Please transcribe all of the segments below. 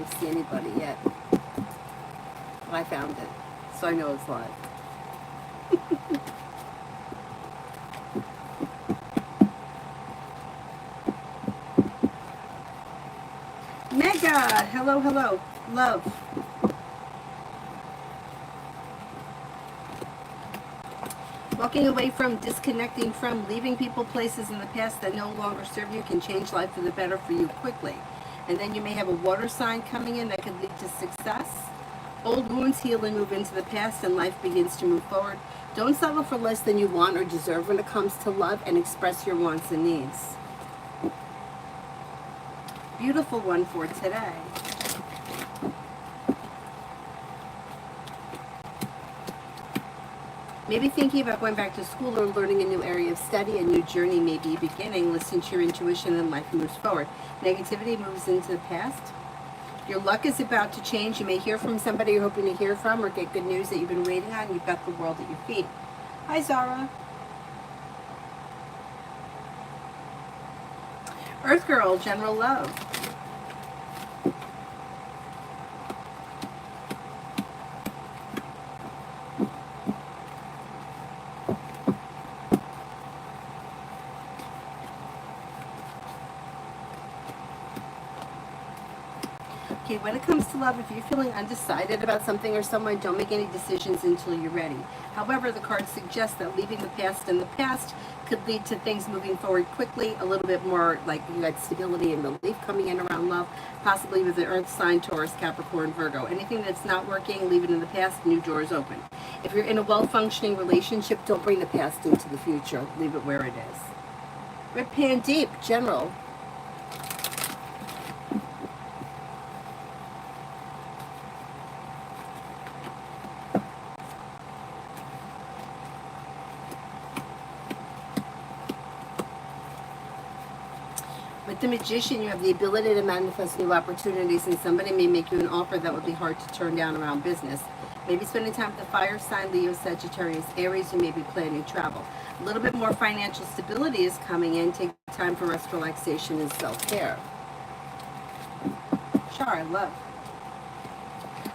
don't see anybody yet. But I found it, so I know it's live. Mega! Hello, hello. Love. Walking away from, disconnecting from, leaving people, places in the past that no longer serve you can change life for the better for you quickly. And then you may have a water sign coming in that could lead to success. Old wounds heal and move into the past, and life begins to move forward. Don't settle for less than you want or deserve when it comes to love, and express your wants and needs. Beautiful one for today. Maybe thinking about going back to school or learning a new area of study. A new journey may be beginning. Listen to your intuition and life moves forward. Negativity moves into the past. Your luck is about to change. You may hear from somebody you're hoping to hear from, or get good news that you've been waiting on. You've got the world at your feet. Hi, Zara. Earth Girl, general love. Okay, when it comes to love, if you're feeling undecided about something or someone, don't make any decisions until you're ready. However, the cards suggest that leaving the past in the past could lead to things moving forward quickly, a little bit more like you got stability and relief coming in around love, possibly with the earth sign, Taurus, Capricorn, Virgo. Anything that's not working, leave it in the past, new doors open. If you're in a well-functioning relationship, don't bring the past into the future. Leave it where it is. Red Pan Deep, general. With the Magician, you have the ability to manifest new opportunities, and somebody may make you an offer that would be hard to turn down around business. Maybe spending time with the fire sign, Leo, Sagittarius, Aries. You may be planning travel. A little bit more financial stability is coming in. Take time for rest, relaxation, and self-care. Char, love.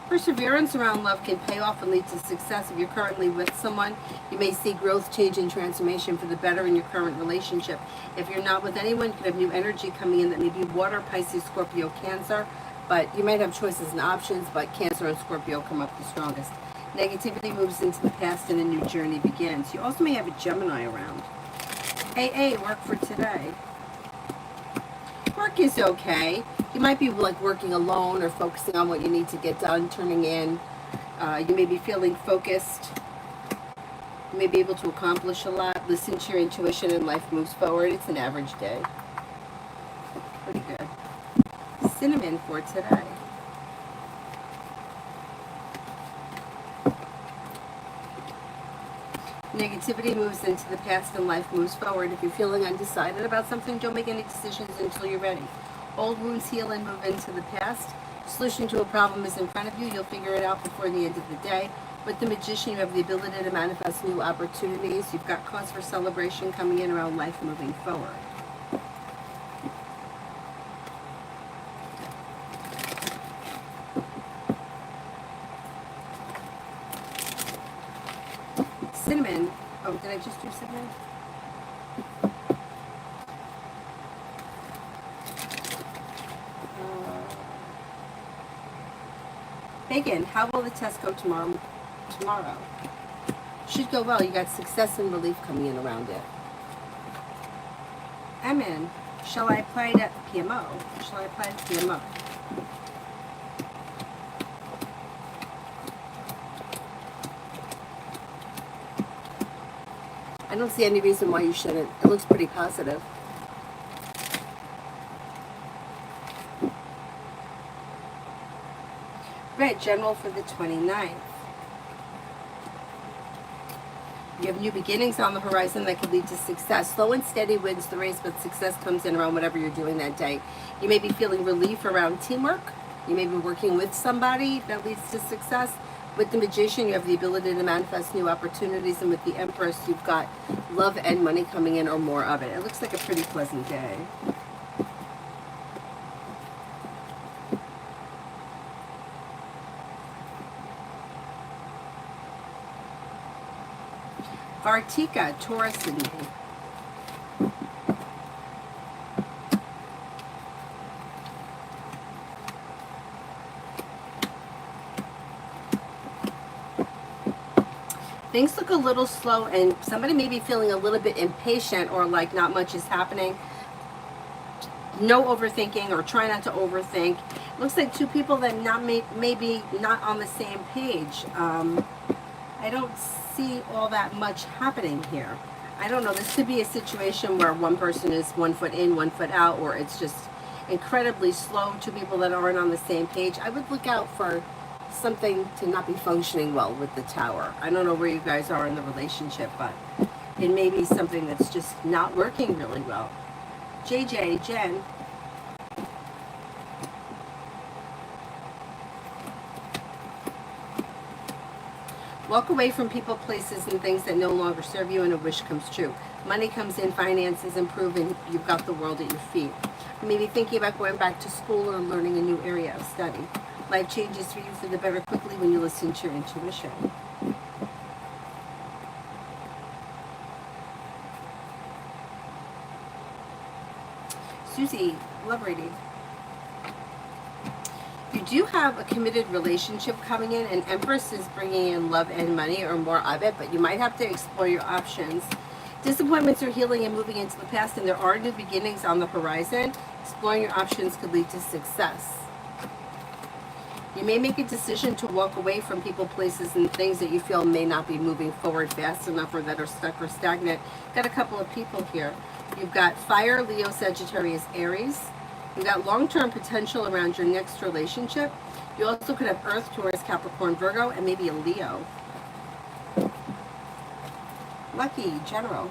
Perseverance around love can pay off and lead to success. If you're currently with someone, you may see growth, change, and transformation for the better in your current relationship. If you're not with anyone, you could have new energy coming in that may be water, Pisces, Scorpio, Cancer. But you might have choices and options, but Cancer and Scorpio come up the strongest. Negativity moves into the past and a new journey begins. You also may have a Gemini around. AA, work for today. Work is okay. You might be like working alone or focusing on what you need to get done, turning in. You may be feeling focused. You may be able to accomplish a lot. Listen to your intuition and life moves forward. It's an average day. Pretty good. Cinnamon for today. Negativity moves into the past and life moves forward. If you're feeling undecided about something, don't make any decisions until you're ready. Old wounds heal and move into the past. Solution to a problem is in front of you. You'll figure it out before the end of the day. With the Magician, you have the ability to manifest new opportunities. You've got cause for celebration coming in around life moving forward. Cinnamon. Oh, did I just do cinnamon? Megan, how will the test go tomorrow? Should go well. You got success and relief coming in around it. Emin, shall I apply it at the PMO? Shall I apply it at the PMO? I don't see any reason why you shouldn't. It looks pretty positive. Red, general for the 29th. You have new beginnings on the horizon that could lead to success. Slow and steady wins the race, but success comes in around whatever you're doing that day. You may be feeling relief around teamwork. You may be working with somebody that leads to success. With the Magician, you have the ability to manifest new opportunities, and with the Empress, you've got love and money coming in or more of it. It looks like a pretty pleasant day. Vartika, Taurus in me. Things look a little slow, and somebody may be feeling a little bit impatient, or like not much is happening. No overthinking, or try not to overthink. Looks like two people that maybe not on the same page. I don't see all that much happening here. I don't know. This could be a situation where one person is 1 foot in, 1 foot out, or it's just incredibly slow. Two people that aren't on the same page. I would look out for something to not be functioning well with the Tower. I don't know where you guys are in the relationship, but it may be something that's just not working really well. JJ, Jen. Walk away from people, places, and things that no longer serve you, and a wish comes true. Money comes in, finances improve, and you've got the world at your feet. Maybe thinking about going back to school or learning a new area of study. Life changes for you for the better quickly when you listen to your intuition. Susie, love reading. You do have a committed relationship coming in, and Empress is bringing in love and money, or more of it, but you might have to explore your options. Disappointments are healing and moving into the past, and there are new beginnings on the horizon. Exploring your options could lead to success. You may make a decision to walk away from people, places, and things that you feel may not be moving forward fast enough, or that are stuck or stagnant. Got a couple of people here. You've got Fire, Leo, Sagittarius, Aries. You've got long-term potential around your next relationship. You also could have Earth, Taurus, Capricorn, Virgo, and maybe a Leo. Lucky, General.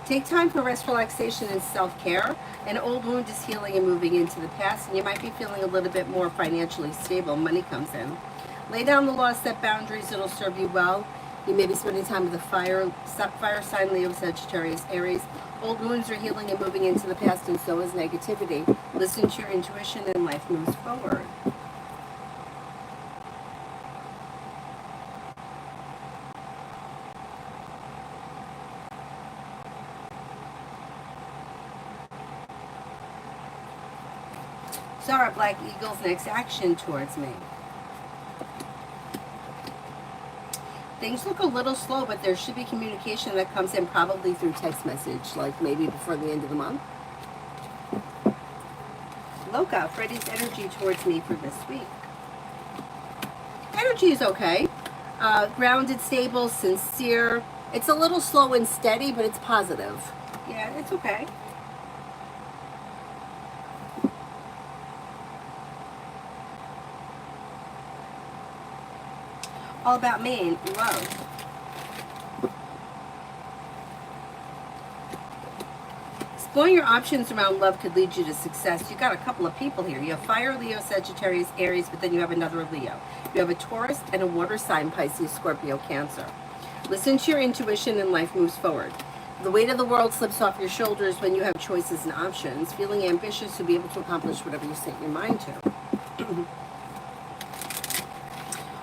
Take time for rest, relaxation, and self-care. An old wound is healing and moving into the past, and you might be feeling a little bit more financially stable. Money comes in. Lay down the law, set boundaries. It'll serve you well. You may be spending time with the fire sign, Leo, Sagittarius, Aries. Old wounds are healing and moving into the past, and so is negativity. Listen to your intuition, and life moves forward. Zara, Black Eagle's next action towards me. Things look a little slow, but there should be communication that comes in probably through text message, like maybe before the end of the month. Loca, Freddie's energy towards me for this week. Energy is okay. Grounded, stable, sincere. It's a little slow and steady, but it's positive. Yeah, it's okay. All about Maine, love. Exploring your options around love could lead you to success. You got a couple of people here. You have Fire, Leo, Sagittarius, Aries, but then you have another Leo. You have a Taurus and a water sign, Pisces, Scorpio, Cancer. Listen to your intuition, and life moves forward. The weight of the world slips off your shoulders when you have choices and options. Feeling ambitious to be able to accomplish whatever you set your mind to.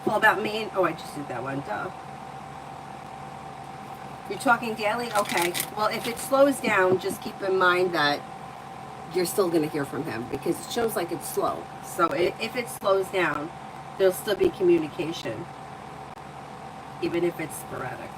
All about Maine. Oh, I just did that one. Duh. You're talking daily? Okay. Well, if it slows down, just keep in mind that you're still going to hear from him, because it shows like it's slow. So if it slows down, there'll still be communication, even if it's sporadic.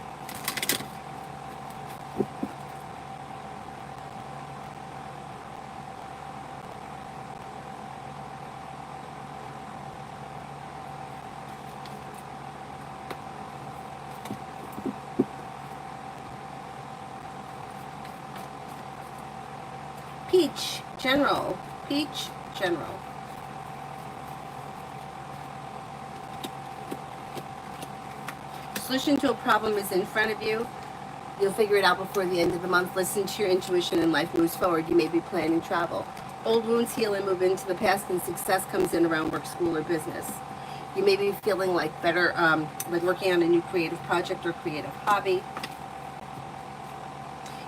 Peach, General. Peach, General. Solution to a problem is in front of you. You'll figure it out before the end of the month. Listen to your intuition, and life moves forward. You may be planning travel. Old wounds heal and move into the past, and success comes in around work, school, or business. You may be feeling like better, like working on a new creative project or creative hobby.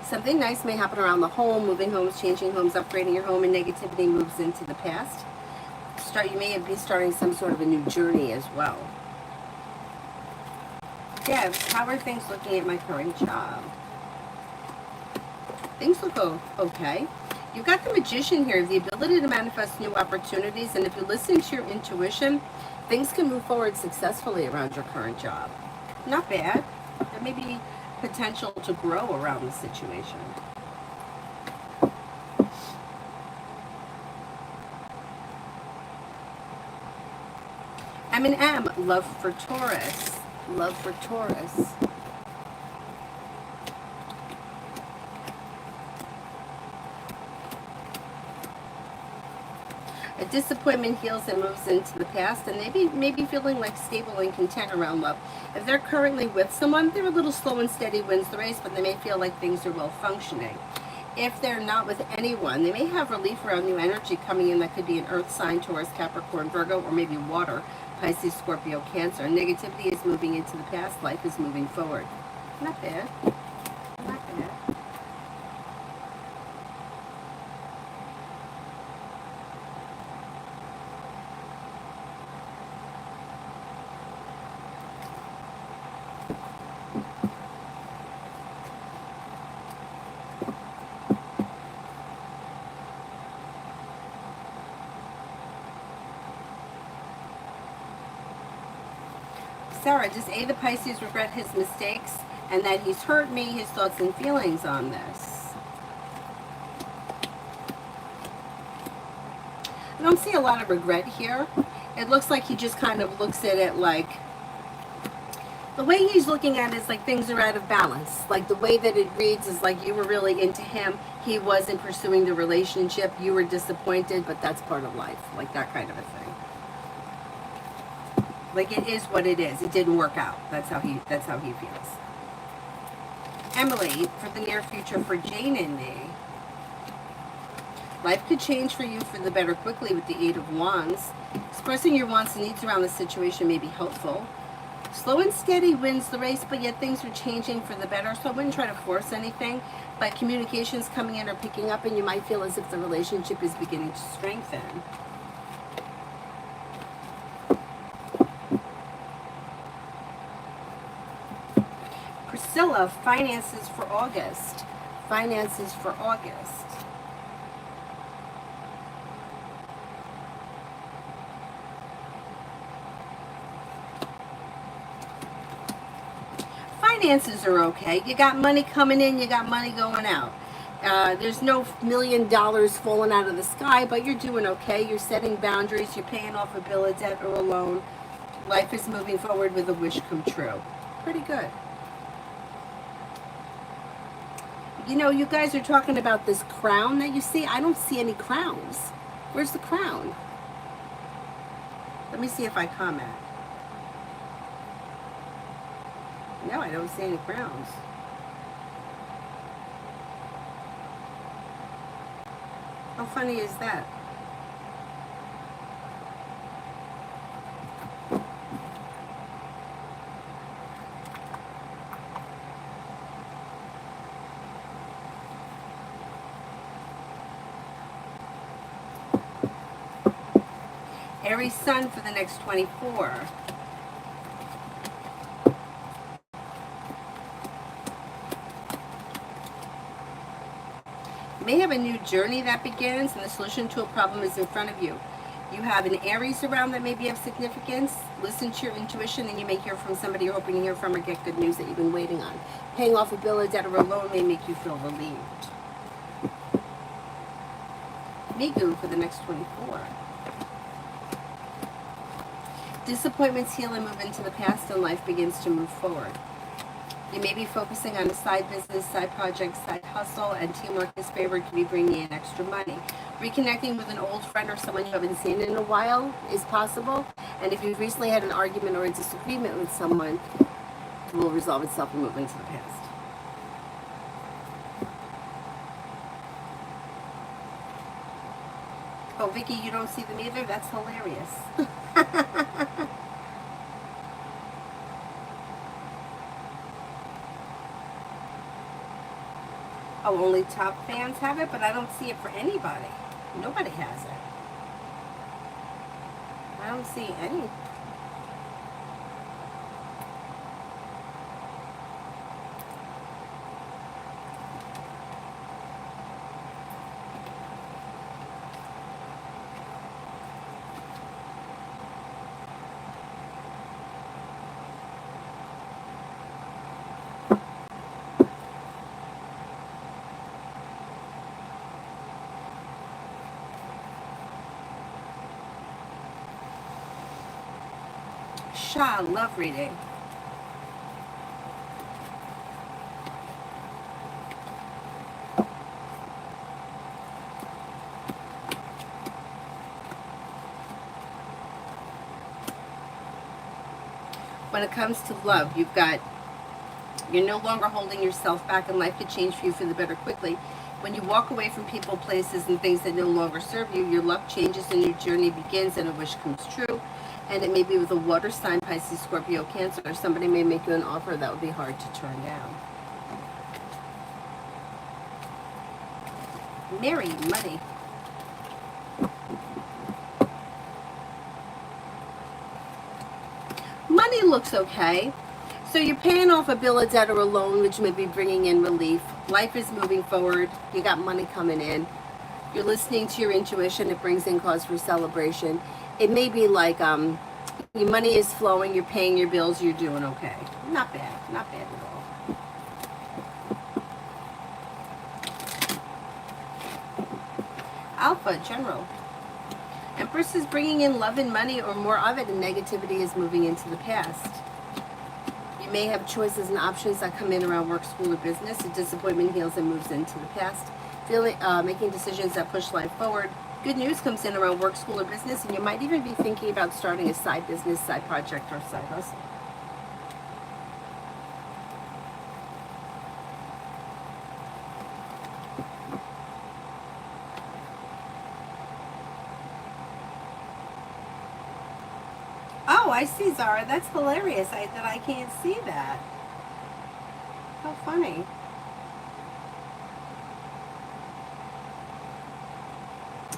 Something nice may happen around the home, moving homes, changing homes, upgrading your home, and negativity moves into the past. You may be starting some sort of a new journey as well. Debs, how are things looking at my current job? Things look okay. You've got the Magician here, the ability to manifest new opportunities, and if you listen to your intuition, things can move forward successfully around your current job. Not bad. There may be potential to grow around the situation. M&M, love for Taurus. Love for Taurus. A disappointment heals and moves into the past, and maybe feeling like stable and content around love. If they're currently with someone, they're a little slow and steady, wins the race, but they may feel like things are well functioning. If they're not with anyone, they may have relief around new energy coming in that could be an earth sign, Taurus, Capricorn, Virgo, or maybe water, Pisces, Scorpio, Cancer. Negativity is moving into the past. Life is moving forward. Not bad. Not bad. Sarah, does the Pisces regret his mistakes and that he's hurt me, his thoughts and feelings on this? I don't see a lot of regret here. It looks like he just kind of looks at it like, the way he's looking at it is like things are out of balance. Like the way that it reads is like you were really into him, he wasn't pursuing the relationship, you were disappointed, but that's part of life. Like that kind of a thing. Like it is what it is. It didn't work out. That's how he feels. Emily, for the near future for Jane and me. Life could change for you for the better quickly with the Eight of Wands. Expressing your wants and needs around the situation may be helpful. Slow and steady wins the race, but yet things are changing for the better, so I wouldn't try to force anything. But communications coming in or picking up, and you might feel as if the relationship is beginning to strengthen. Priscilla, finances for August. Finances for August. Finances are okay. You got money coming in, you got money going out. There's no $1 million falling out of the sky, but you're doing okay. You're setting boundaries. You're paying off a bill of debt or a loan. Life is moving forward with a wish come true. Pretty good. You know, you guys are talking about this crown that you see. I don't see any crowns. Where's the crown? Let me see if I comment. No, I don't see any crowns. How funny is that? Aries Sun for the next 24. You may have a new journey that begins, and the solution to a problem is in front of you. You have an Aries around that may be of significance. Listen to your intuition, and you may hear from somebody you're hoping to hear from or get good news that you've been waiting on. Paying off a bill of debt or a loan may make you feel relieved. Migu for the next 24. Disappointments heal and move into the past, and life begins to move forward. You may be focusing on a side business, side project, side hustle, and teamwork is favored to be bringing in extra money. Reconnecting with an old friend or someone you haven't seen in a while is possible, and if you've recently had an argument or a disagreement with someone, it will resolve itself and move into the past. Oh, Vicky, you don't see them either? That's hilarious. Oh, only top fans have it, but I don't see it for anybody. Nobody has it. I don't see any. Shaw, love reading. When it comes to love, you're no longer holding yourself back, and life could change for you for the better quickly. When you walk away from people, places, and things that no longer serve you, your luck changes and your journey begins, and a wish comes true. And it may be with a water sign, Pisces, Scorpio, Cancer, or somebody may make you an offer that would be hard to turn down. Mary, money. Money looks okay. So you're paying off a bill, a debt, or a loan, which may be bringing in relief. Life is moving forward. You got money coming in. You're listening to your intuition. It brings in cause for celebration. It may be like your money is flowing. You're paying your bills. You're doing okay. Not bad. Not bad at all. Alpha, general. Empress is bringing in love and money, or more of it, and negativity is moving into the past. You may have choices and options that come in around work, school, or business. A disappointment heals and moves into the past. Making decisions that push life forward. Good news comes in around work, school, or business, and you might even be thinking about starting a side business, side project, or side hustle. Oh, I see, Zara. That's hilarious that I can't see that. How funny.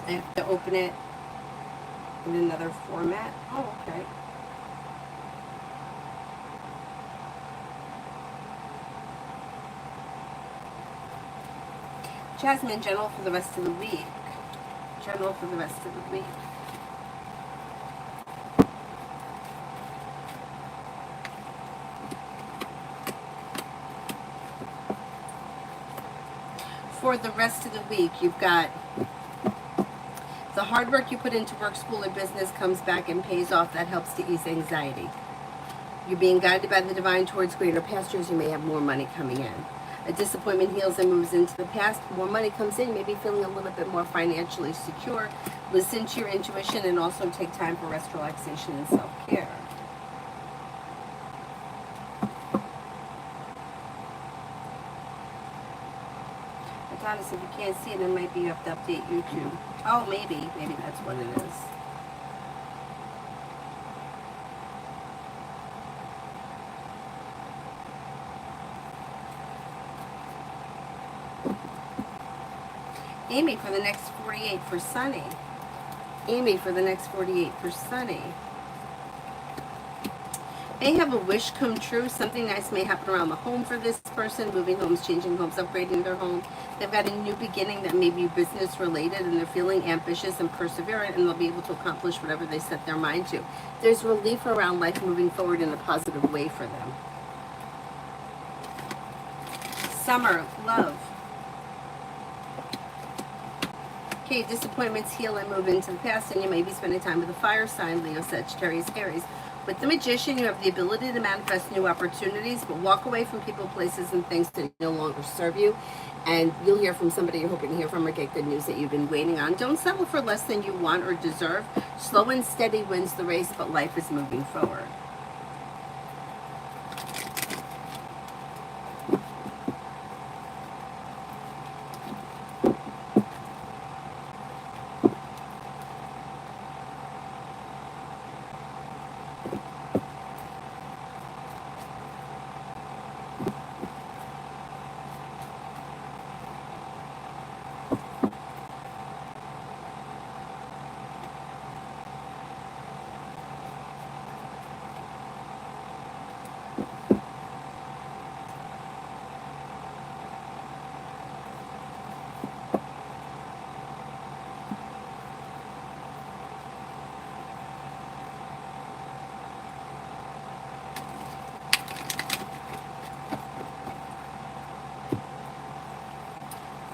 I have to open it in another format. Oh, okay. Jasmine, general for the rest of the week. General for the rest of the week. For the rest of the week, you've got the hard work you put into work, school, or business comes back and pays off. That helps to ease anxiety. You're being guided by the divine towards greater pastures. You may have more money coming in. A disappointment heals and moves into the past. More money comes in, maybe feeling a little bit more financially secure. Listen to your intuition and also take time for rest, relaxation, and self-care. If you can't see it, it might be you have to update YouTube. Oh, maybe that's what it is. Amy for the next 48 for Sunny. Amy for the next 48 for Sunny. May have a wish come true. Something nice may happen around the home for this person. Moving homes, changing homes, upgrading their home. They've got a new beginning that may be business related, and they're feeling ambitious and perseverant, and they'll be able to accomplish whatever they set their mind to. There's relief around life moving forward in a positive way for them. Summer, love. Okay, disappointments heal and move into the past, and you may be spending time with a fire sign, Leo, Sagittarius, Aries. With the Magician, you have the ability to manifest new opportunities, but walk away from people, places, and things that no longer serve you. And you'll hear from somebody you're hoping to hear from or get good news that you've been waiting on. Don't settle for less than you want or deserve. Slow and steady wins the race, but life is moving forward.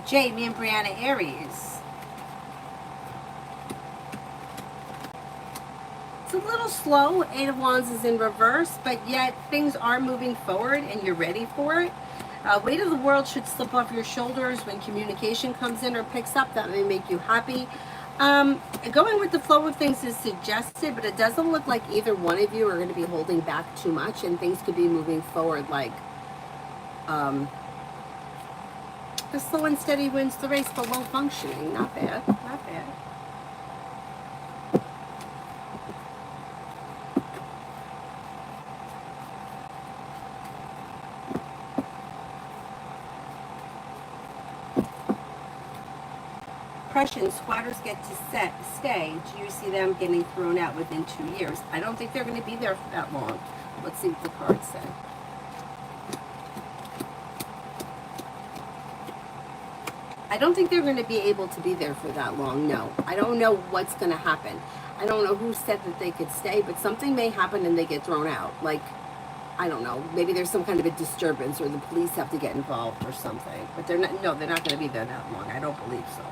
Jamie and Brianna Aries. It's a little slow. Eight of Wands is in reverse, but yet things are moving forward and you're ready for it. Weight of the world should slip off your shoulders when communication comes in or picks up. That may make you happy. Going with the flow of things is suggested, but it doesn't look like either one of you are going to be holding back too much, and things could be moving forward like the slow and steady wins the race, but low functioning. Not bad, not bad. Depression, squatters get to stay. Do you see them getting thrown out within 2 years? I don't think they're going to be there for that long. Let's see what the cards say. I don't think they're going to be able to be there for that long, no. I don't know what's going to happen. I don't know who said that they could stay, but something may happen and they get thrown out. Like, I don't know, maybe there's some kind of a disturbance or the police have to get involved or something. But they're not, no, they're not going to be there that long. I don't believe so.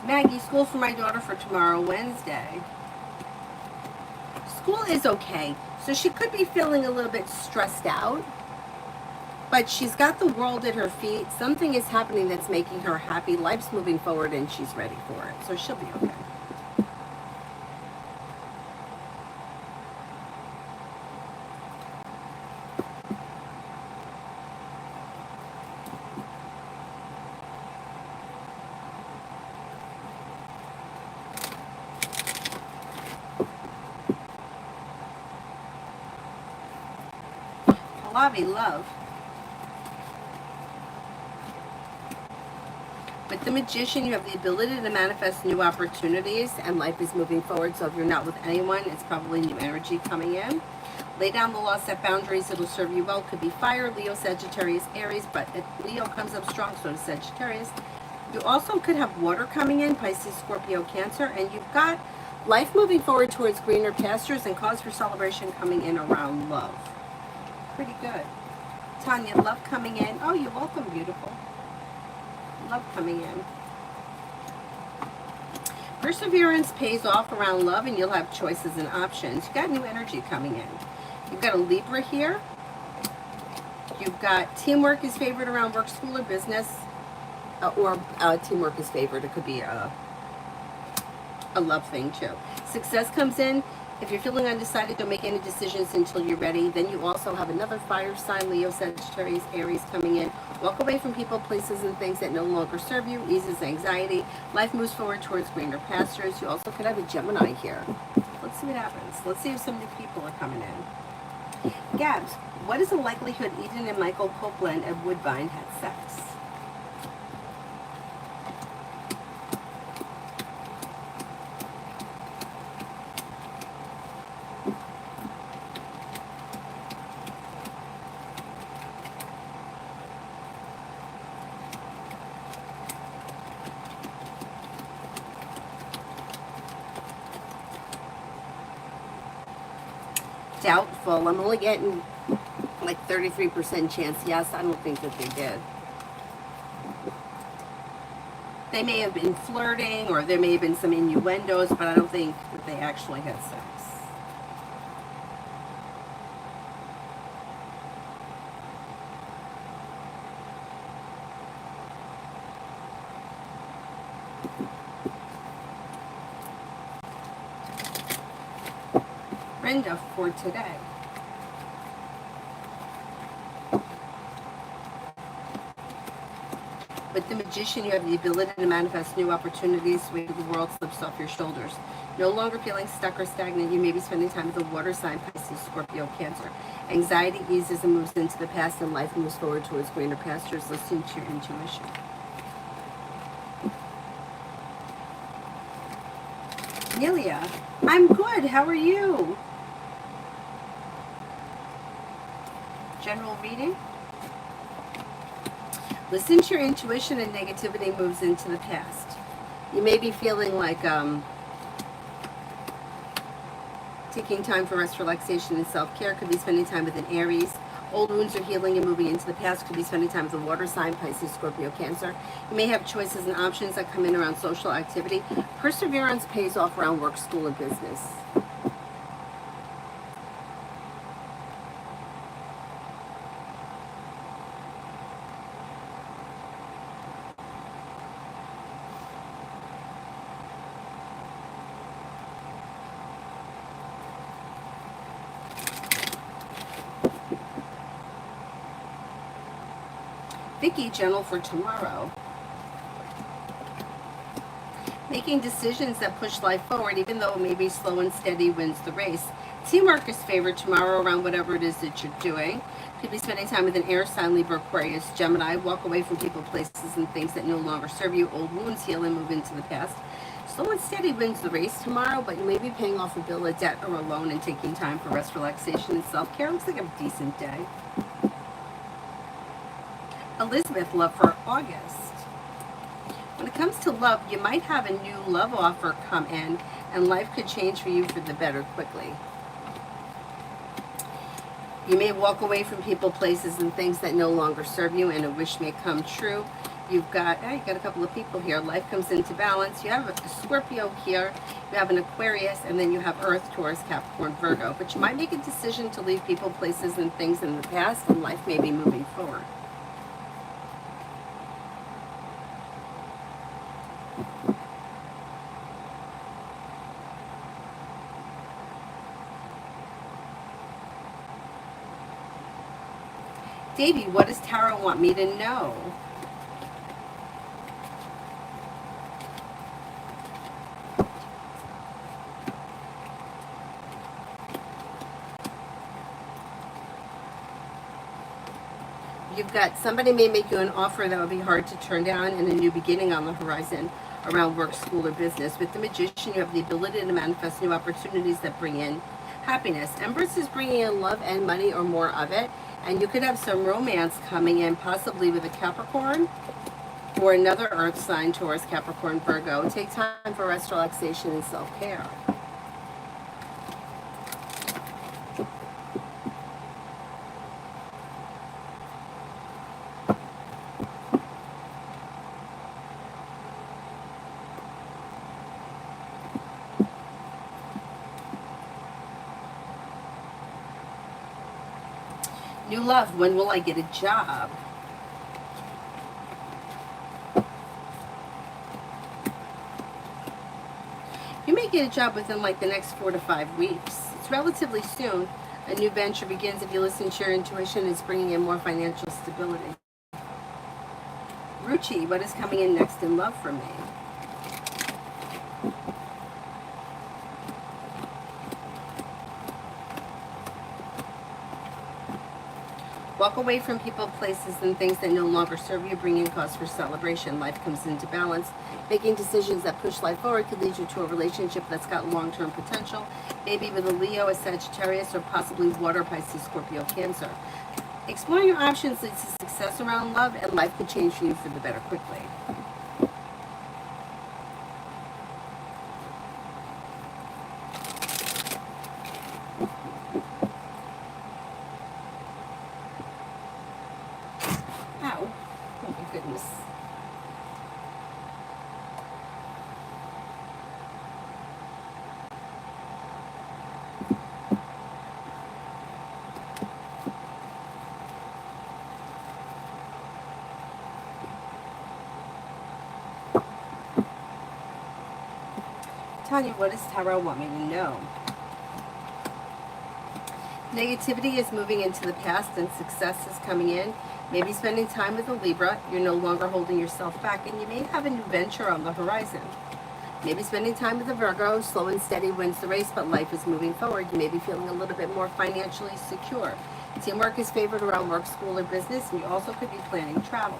Maggie, school for my daughter for tomorrow, Wednesday. School is okay. So she could be feeling a little bit stressed out, but she's got the world at her feet. Something is happening that's making her happy. Life's moving forward and she's ready for it. So she'll be okay. Love. With the Magician, you have the ability to manifest new opportunities and life is moving forward. So if you're not with anyone, it's probably new energy coming in. Lay down the law, set boundaries. It'll serve you well. Could be fire, Leo, Sagittarius, Aries, but if Leo comes up strong, so does Sagittarius. You also could have water coming in, Pisces, Scorpio, Cancer, and you've got life moving forward towards greener pastures and cause for celebration coming in around love. Pretty good. Tanya, love coming in. Oh, you're welcome, beautiful. Love coming in. Perseverance pays off around love and you'll have choices and options. You've got new energy coming in. You've got a Libra here. You've got teamwork is favored around work, school, or business. Teamwork is favored. It could be a love thing too. Success comes in. If you're feeling undecided, don't make any decisions until you're ready. Then you also have another fire sign, Leo, Sagittarius, Aries coming in. Walk away from people, places, and things that no longer serve you. Eases anxiety. Life moves forward towards greener pastures. You also could have a Gemini here. Let's see what happens. Let's see if some new people are coming in. Gabs, what is the likelihood Eden and Michael Copeland of Woodbine had sex? Doubtful. I'm only getting like 33% chance. Yes, I don't think that they did. They may have been flirting or there may have been some innuendos, but I don't think that they actually had sex. Brenda for today. With the Magician, you have the ability to manifest new opportunities when the world slips off your shoulders. No longer feeling stuck or stagnant, you may be spending time with the water sign, Pisces, Scorpio, Cancer. Anxiety eases and moves into the past, and life moves forward towards greener pastures. Listen to your intuition. Amelia, I'm good. How are you? General reading. Listen to your intuition, and negativity moves into the past. You may be feeling like taking time for rest, relaxation, and self-care. Could be spending time with an Aries. Old wounds are healing and moving into the past. Could be spending time with the water sign, Pisces, Scorpio, Cancer. You may have choices and options that come in around social activity. Perseverance pays off around work, school, and business. Vicky, general for tomorrow. Making decisions that push life forward, even though it may be slow and steady, wins the race. Teamwork is favored tomorrow around whatever it is that you're doing. Could be spending time with an air sign, Libra, Aquarius, Gemini. Walk away from people, places, and things that no longer serve you. Old wounds heal and move into the past. Slow and steady wins the race tomorrow, but you may be paying off a bill, a debt, or a loan and taking time for rest, relaxation, and self-care. Looks like a decent day. Elizabeth, love for August. When it comes to love, you might have a new love offer come in, and life could change for you for the better quickly. You may walk away from people, places, and things that no longer serve you, and a wish may come true. You've got a couple of people here. Life comes into balance. You have a Scorpio here. You have an Aquarius, and then you have Earth, Taurus, Capricorn, Virgo. But you might make a decision to leave people, places, and things in the past, and life may be moving forward. Davey, what does Tarot want me to know? You've got somebody may make you an offer that would be hard to turn down, and a new beginning on the horizon around work, school, or business. With the Magician, you have the ability to manifest new opportunities that bring in happiness. Empress is bringing in love and money, or more of it. And you could have some romance coming in, possibly with a Capricorn or another Earth sign, Taurus, Capricorn, Virgo. Take time for rest, relaxation, and self-care. New love, when will I get a job? You may get a job within like the next 4 to 5 weeks. It's relatively soon. A new venture begins if you listen to your intuition. It's bringing in more financial stability. Ruchi, what is coming in next in love for me? Walk away from people, places, and things that no longer serve you. Bring in cause for celebration. Life comes into balance. Making decisions that push life forward could lead you to a relationship that's got long-term potential. Maybe with a Leo, a Sagittarius, or possibly water, Pisces, Scorpio, Cancer. Exploring your options leads to success around love, and life could change for you for the better quickly. Tanya, what does Tarot want me to know? Negativity is moving into the past and success is coming in. Maybe spending time with a Libra. You're no longer holding yourself back, and you may have a new venture on the horizon. Maybe spending time with a Virgo. Slow and steady wins the race, but life is moving forward. You may be feeling a little bit more financially secure. Teamwork is favored around work, school, or business, and you also could be planning travel.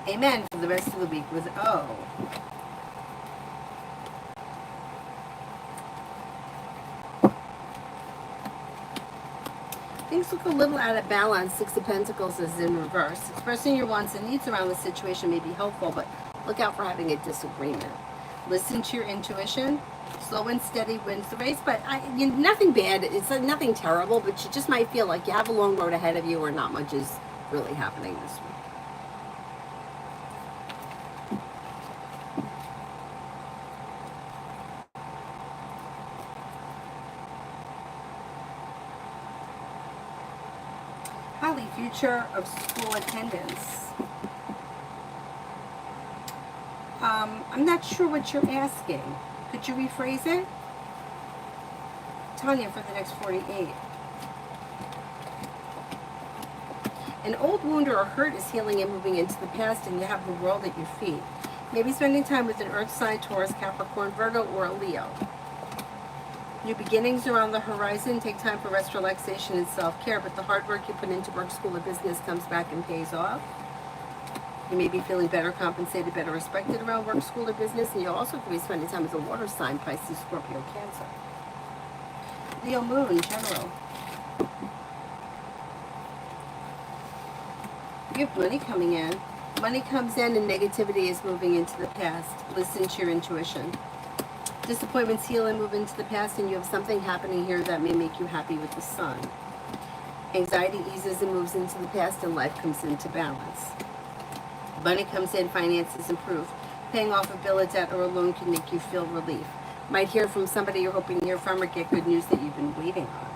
Amen for the rest of the week with O. Things look a little out of balance. Six of Pentacles is in reverse. Expressing your wants and needs around the situation may be helpful, but look out for having a disagreement. Listen to your intuition. Slow and steady wins the race, but nothing bad. It's nothing terrible, but you just might feel like you have a long road ahead of you or not much is really happening this week. Highly future of school attendance. I'm not sure what you're asking. Could you rephrase it? Tanya, for the next 48. An old wound or a hurt is healing and moving into the past, and you have the world at your feet. Maybe spending time with an earth sign, Taurus, Capricorn, Virgo, or a Leo. New beginnings are on the horizon. Take time for rest, relaxation, and self-care, but the hard work you put into work, school, or business comes back and pays off. You may be feeling better compensated, better respected around work, school, or business, and you'll also be spending time with a water sign, Pisces, Scorpio, Cancer. Leo Moon, general. You have money coming in. Money comes in and negativity is moving into the past. Listen to your intuition. Disappointments heal and move into the past, and you have something happening here that may make you happy with the sun. Anxiety eases and moves into the past, and life comes into balance. Money comes in, finances improve. Paying off a bill, a debt, or a loan can make you feel relief. Might hear from somebody you're hoping to hear from, or get good news that you've been waiting on.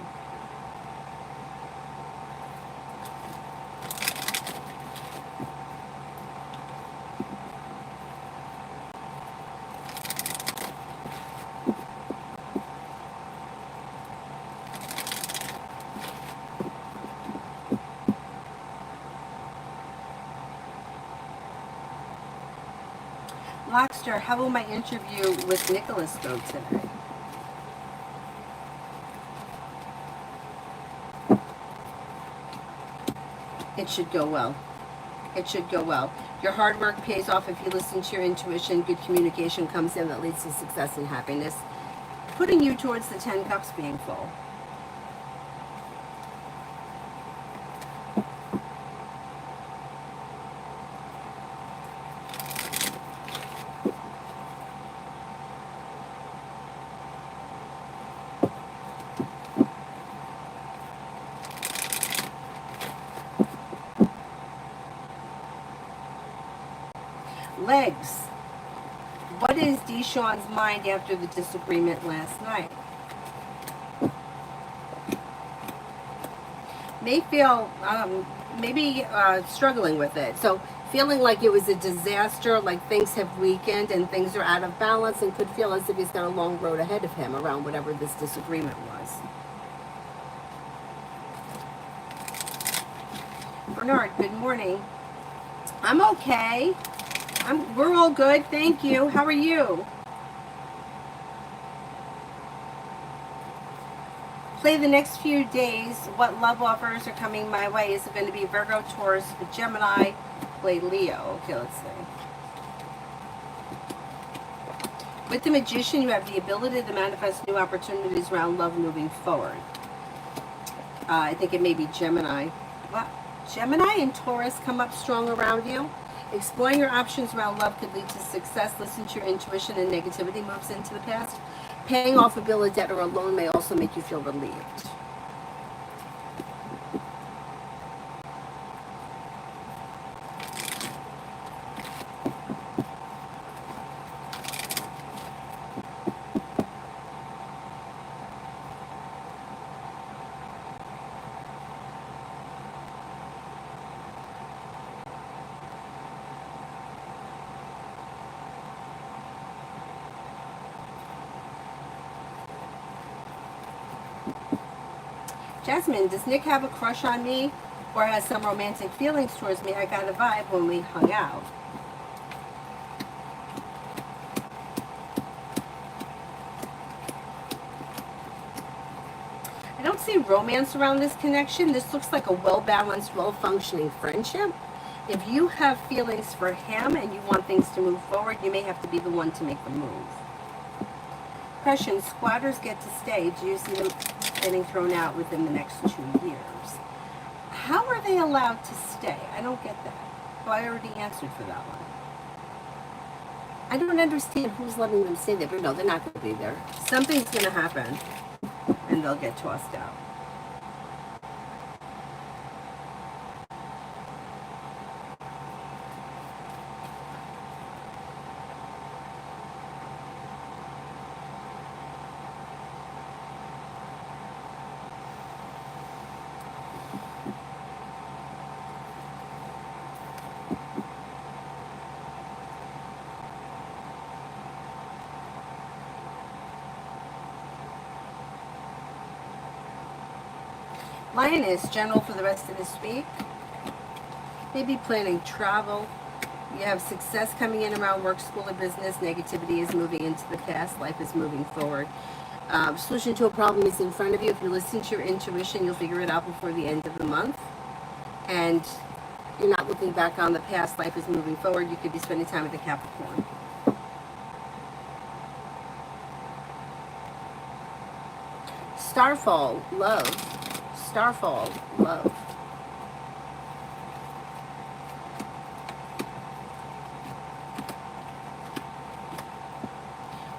Lockstar, how will my interview with Nicholas go today? It should go well. It should go well. Your hard work pays off if you listen to your intuition. Good communication comes in that leads to success and happiness, putting you towards the 10 cups being full. Legs. What is Deshawn's mind after the disagreement last night? May feel, maybe struggling with it. So feeling like it was a disaster, like things have weakened and things are out of balance, and could feel as if he's got a long road ahead of him around whatever this disagreement was. Bernard, good morning. I'm okay. We're all good, thank you. How are you? Play the next few days. What love offers are coming my way? Is it going to be Virgo, Taurus, Gemini? Play Leo. Okay, let's see. With the Magician, you have the ability to manifest new opportunities around love moving forward. I think it may be Gemini. What? Gemini and Taurus come up strong around you. Exploring your options around love could lead to success. Listen to your intuition, and negativity moves into the past. Paying off a bill, a debt, or a loan may also make you feel relieved. Jasmine, does Nick have a crush on me or has some romantic feelings towards me? I got a vibe when we hung out. I don't see romance around this connection. This looks like a well-balanced, well-functioning friendship. If you have feelings for him and you want things to move forward, you may have to be the one to make the move. Question, squatters get to stay. Do you see them getting thrown out within the next 2 years? How are they allowed to stay? I don't get that. Oh, I already answered for that one. I don't understand who's letting them stay there, but no, they're not going to be there. Something's going to happen, and they'll get tossed out. Lioness, general for the rest of this week. Maybe planning travel. You have success coming in around work, school, or business. Negativity is moving into the past. Life is moving forward. Solution to a problem is in front of you. If you listen to your intuition, you'll figure it out before the end of the month. And you're not looking back on the past. Life is moving forward. You could be spending time with the Capricorn. Starfall, love. Starfall, love.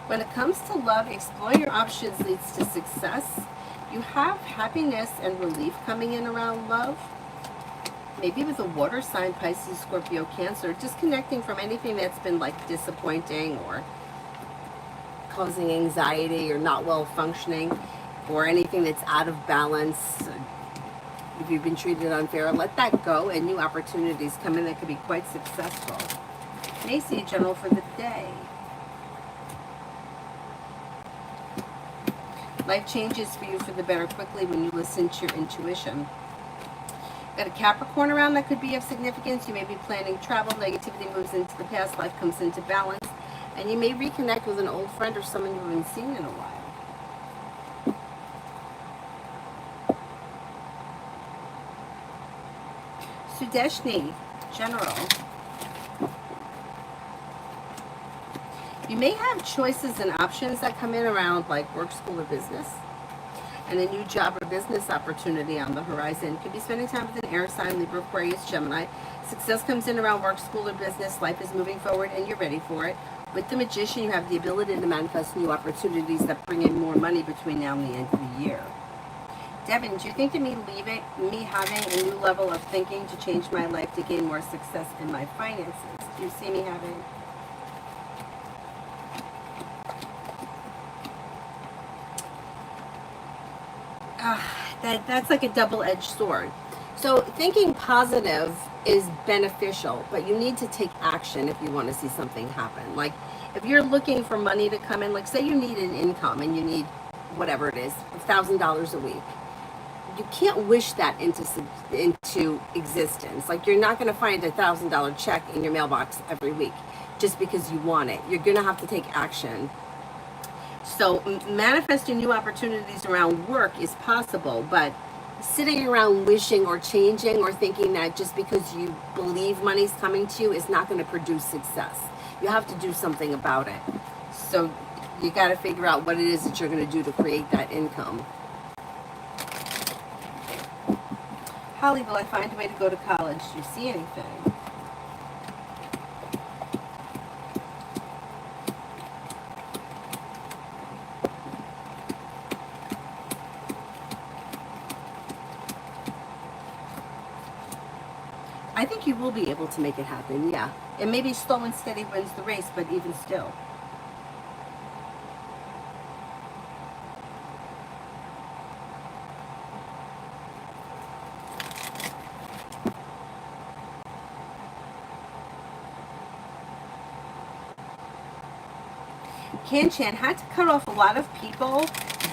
When it comes to love, exploring your options leads to success. You have happiness and relief coming in around love. Maybe with a water sign, Pisces, Scorpio, Cancer, disconnecting from anything that's been like disappointing or causing anxiety or not well functioning, or anything that's out of balance. If you've been treated unfair, let that go and new opportunities come in that could be quite successful. Macy, general for the day. Life changes for you for the better quickly when you listen to your intuition. Got a Capricorn around that could be of significance. You may be planning travel. Negativity moves into the past. Life comes into balance. And you may reconnect with an old friend or someone you haven't seen in a while. Sudeshni, general. You may have choices and options that come in around like work, school, or business. And a new job or business opportunity on the horizon. Could be spending time with an air sign, Libra, Aquarius, Gemini. Success comes in around work, school, or business. Life is moving forward and you're ready for it. With the Magician, you have the ability to manifest new opportunities that bring in more money between now and the end of the year. Devin, do you think that me having a new level of thinking to change my life to gain more success in my finances? Do you see me having... That's like a double-edged sword. So thinking positive is beneficial, but you need to take action if you want to see something happen. Like if you're looking for money to come in, like say you need an income and you need whatever it is, $1,000 a week. You can't wish that into existence. Like you're not going to find $1,000 check in your mailbox every week just because you want it. You're going to have to take action. So manifesting new opportunities around work is possible, but sitting around wishing or changing or thinking that just because you believe money's coming to you is not going to produce success. You have to do something about it. So you got to figure out what it is that you're going to do to create that income. Holly, will I find a way to go to college? Do you see anything? I think you will be able to make it happen, yeah. And maybe slow and steady wins the race, but even still. Kanchan, had to cut off a lot of people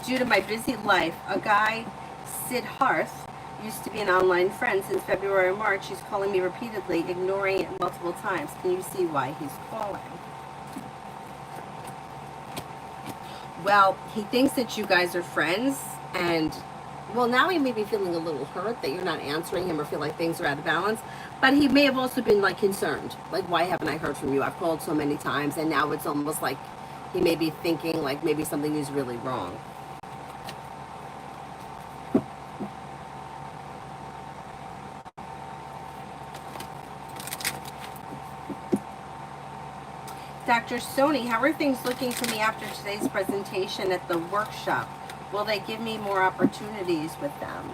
due to my busy life. A guy Sid Harth used to be an online friend since February or March. He's calling me repeatedly, ignoring it multiple times. Can you see why he's calling? Well, he thinks that you guys are friends, and well, now he may be feeling a little hurt that you're not answering him or feel like things are out of balance, but he may have also been like concerned, like, why haven't I heard from you? I've called so many times, and now it's almost like he may be thinking like maybe something is really wrong. Dr. Sony, how are things looking for me after today's presentation at the workshop? Will they give me more opportunities with them?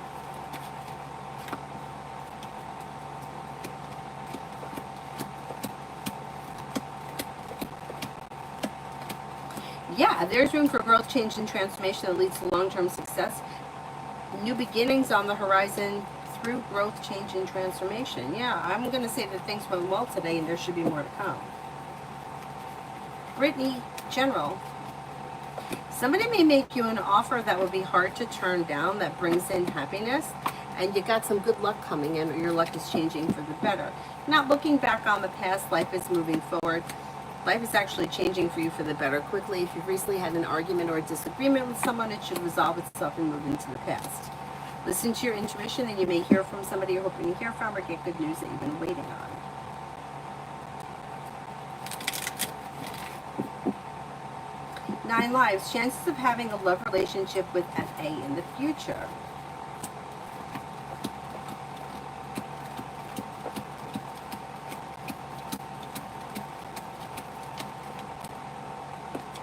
Yeah, there's room for growth, change, and transformation that leads to long-term success. New beginnings on the horizon through growth, change, and transformation. Yeah, I'm going to say that things went well today, and there should be more to come. Brittany, General, somebody may make you an offer that would be hard to turn down that brings in happiness, and you got some good luck coming in, or your luck is changing for the better. Not looking back on the past, life is moving forward. Life is actually changing for you for the better quickly. If you've recently had an argument or a disagreement with someone, it should resolve itself and move into the past. Listen to your intuition, and you may hear from somebody you're hoping to hear from, or get good news that you've been waiting on. 9 lives, chances of having a love relationship with FA in the future.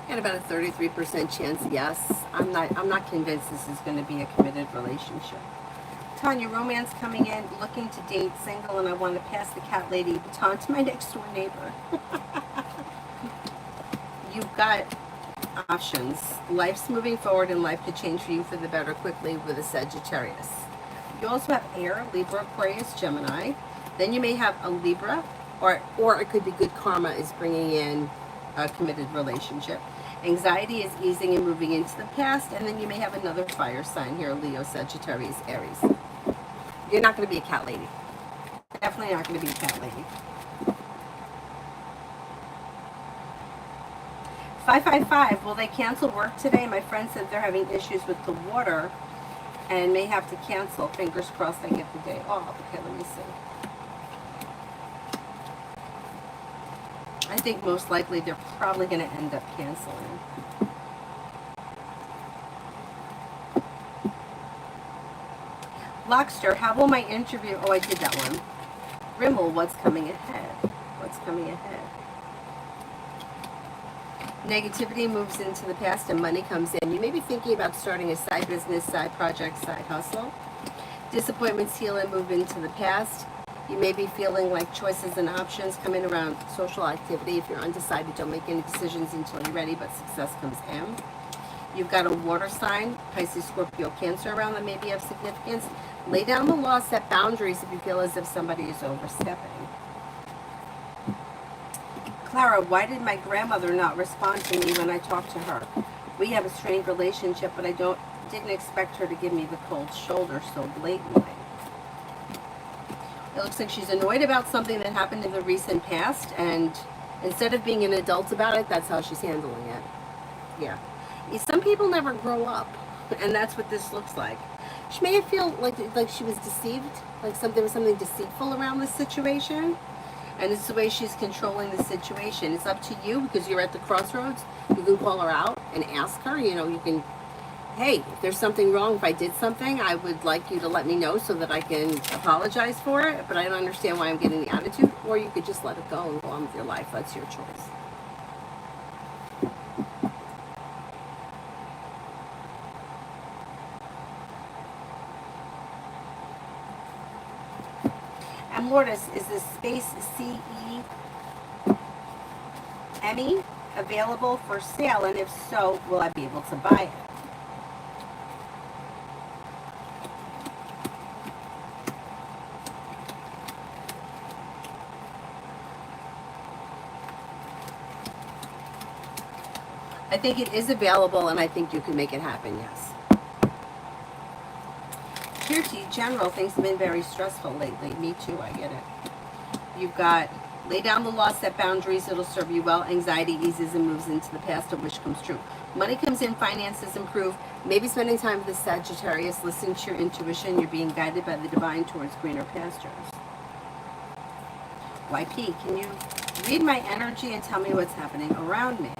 Got about a 33% chance, yes. I'm not convinced this is going to be a committed relationship. Tanya, romance coming in, looking to date, single, and I want to pass the cat lady baton to my next door neighbor. You've got options. Life's moving forward, and life could change for you for the better quickly with a Sagittarius. You also have air, Libra, Aquarius, Gemini. Then you may have a Libra, or it could be good karma is bringing in a committed relationship. Anxiety is easing and moving into the past, and then you may have another fire sign here, Leo, Sagittarius, Aries. You're not going to be a cat lady. Definitely not going to be a cat lady. 555, will they cancel work today? My friend said they're having issues with the water and may have to cancel. Fingers crossed I get the day off. Okay, let me see. I think most likely they're probably going to end up canceling. Lockster, how will my interview... Oh, I did that one. Rimmel, what's coming ahead? What's coming ahead? Negativity moves into the past and money comes in. You may be thinking about starting a side business, side project, side hustle. Disappointments heal and move into the past. You may be feeling like choices and options come in around social activity. If you're undecided, don't make any decisions until you're ready, but success comes in. You've got a water sign, Pisces, Scorpio, Cancer around that may be of significance. Lay down the law, set boundaries if you feel as if somebody is overstepping. Clara, why did my grandmother not respond to me when I talked to her? We have a strained relationship, but I didn't expect her to give me the cold shoulder so blatantly. It looks like she's annoyed about something that happened in the recent past, and instead of being an adult about it, that's how she's handling it. Yeah. Some people never grow up, and that's what this looks like. She may feel like she was deceived, like there was something deceitful around this situation. And it's the way she's controlling the situation. It's up to you because you're at the crossroads. You can call her out and ask her. You can, hey, if there's something wrong, if I did something, I would like you to let me know so that I can apologize for it. But I don't understand why I'm getting the attitude. Or you could just let it go and go on with your life. That's your choice. Lourdes, is this space CE Emmy available for sale? And if so, will I be able to buy it? I think it is available, and I think you can make it happen, yes. Energy, general, things have been very stressful lately. Me too, I get it. You've got lay down the law, set boundaries, it'll serve you well. Anxiety eases and moves into the past, a wish comes true. Money comes in, finances improve. Maybe spending time with the Sagittarius, listen to your intuition. You're being guided by the divine towards greener pastures. YP, can you read my energy and tell me what's happening around me?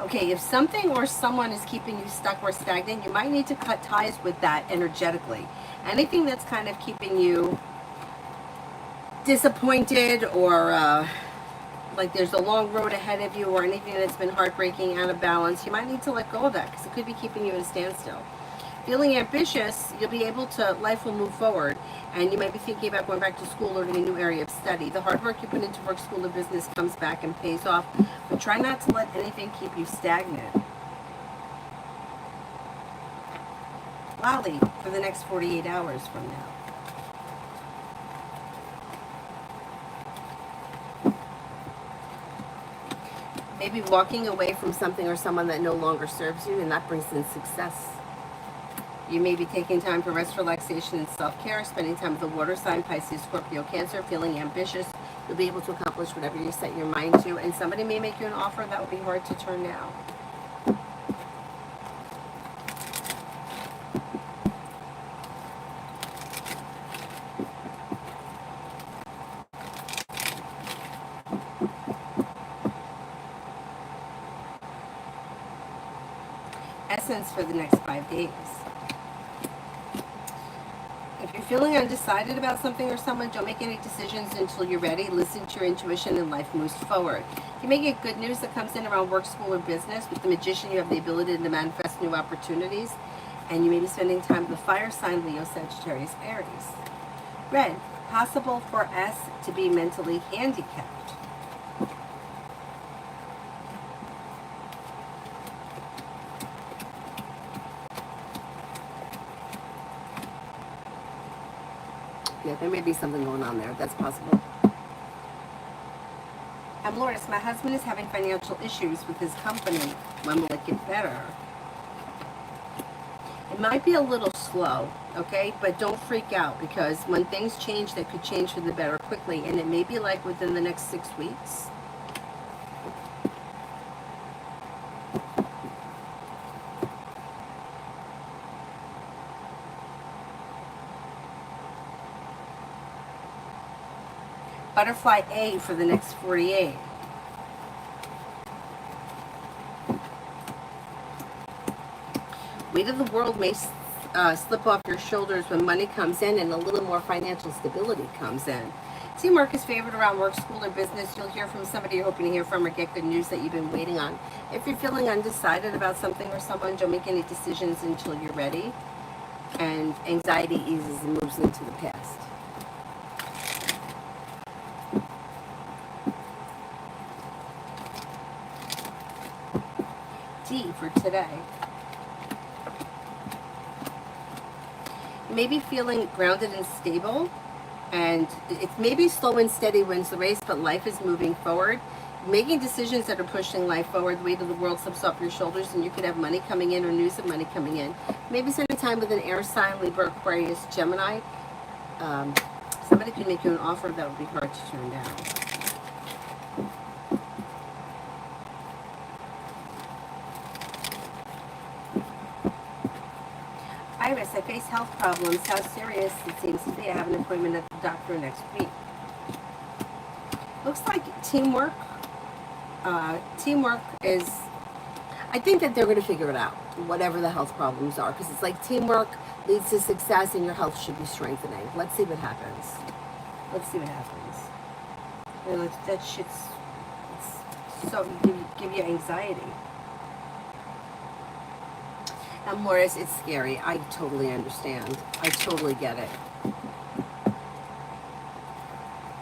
Okay, if something or someone is keeping you stuck or stagnant, you might need to cut ties with that energetically. Anything that's kind of keeping you disappointed or like there's a long road ahead of you, or anything that's been heartbreaking, out of balance, you might need to let go of that because it could be keeping you at a standstill. Feeling ambitious, you'll be able to, life will move forward, and you might be thinking about going back to school or in a new area of study. The hard work you put into work, school, or business comes back and pays off, but try not to let anything keep you stagnant. Lolly, for the next 48 hours from now. Maybe walking away from something or someone that no longer serves you, and that brings in success. You may be taking time for rest, relaxation, and self-care, spending time with the water sign, Pisces, Scorpio, Cancer, feeling ambitious. You'll be able to accomplish whatever you set your mind to, and somebody may make you an offer that will be hard to turn down. Essence for the next 5 days. If you're feeling undecided about something or someone, don't make any decisions until you're ready. Listen to your intuition and life moves forward. You may get good news that comes in around work, school, or business. With the Magician, you have the ability to manifest new opportunities. And you may be spending time with the fire sign, Leo, Sagittarius, Aries. Red, possible for S to be mentally handicapped. Yeah, there may be something going on there. That's possible. I'm Lourdes. My husband is having financial issues with his company. When will it get better? It might be a little slow, okay? But don't freak out, because when things change, they could change for the better quickly. And it may be like within the next 6 weeks. Butterfly A for the next 48. Weight of the world may slip off your shoulders when money comes in and a little more financial stability comes in. Teamwork is favored around work, school, or business. You'll hear from somebody you're hoping to hear from, or get good news that you've been waiting on. If you're feeling undecided about something or someone, don't make any decisions until you're ready. And anxiety eases and moves into the past. D for today. You may be feeling grounded and stable, and it's maybe slow and steady wins the race, but life is moving forward. Making decisions that are pushing life forward. The weight of the world slips off your shoulders, and you could have money coming in or news of money coming in. Maybe spending time with an air sign, Libra, Aquarius, Gemini. Somebody could make you an offer that would be hard to turn down. Iris, I face health problems. How serious it seems to be. I have an appointment at the doctor next week. Looks like teamwork. Teamwork is, I think that they're going to figure it out, whatever the health problems are, because it's like teamwork leads to success and your health should be strengthening. Let's see what happens. Let's see what happens. You know, that shit's so give you anxiety. And Lourdes, it's scary. I totally understand. I totally get it.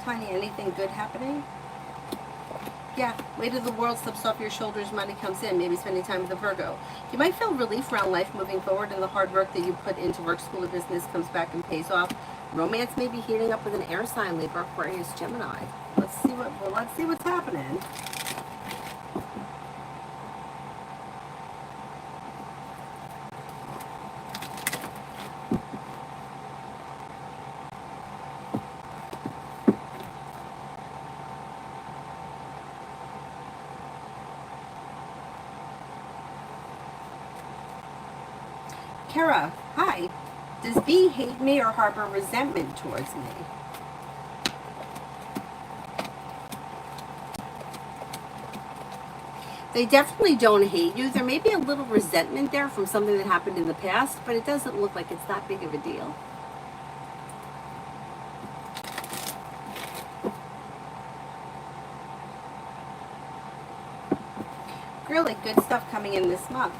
Tanya, anything good happening? Yeah, weight of the world slips off your shoulders, money comes in, maybe spending time with the Virgo. You might feel relief around life moving forward, and the hard work that you put into work, school, or business comes back and pays off. Romance may be heating up with an air sign, Libra, Aquarius, Gemini. Let's see what's happening. Tara, hi. Does B hate me or harbor resentment towards me? They definitely don't hate you. There may be a little resentment there from something that happened in the past, but it doesn't look like it's that big of a deal. Really good stuff coming in this month.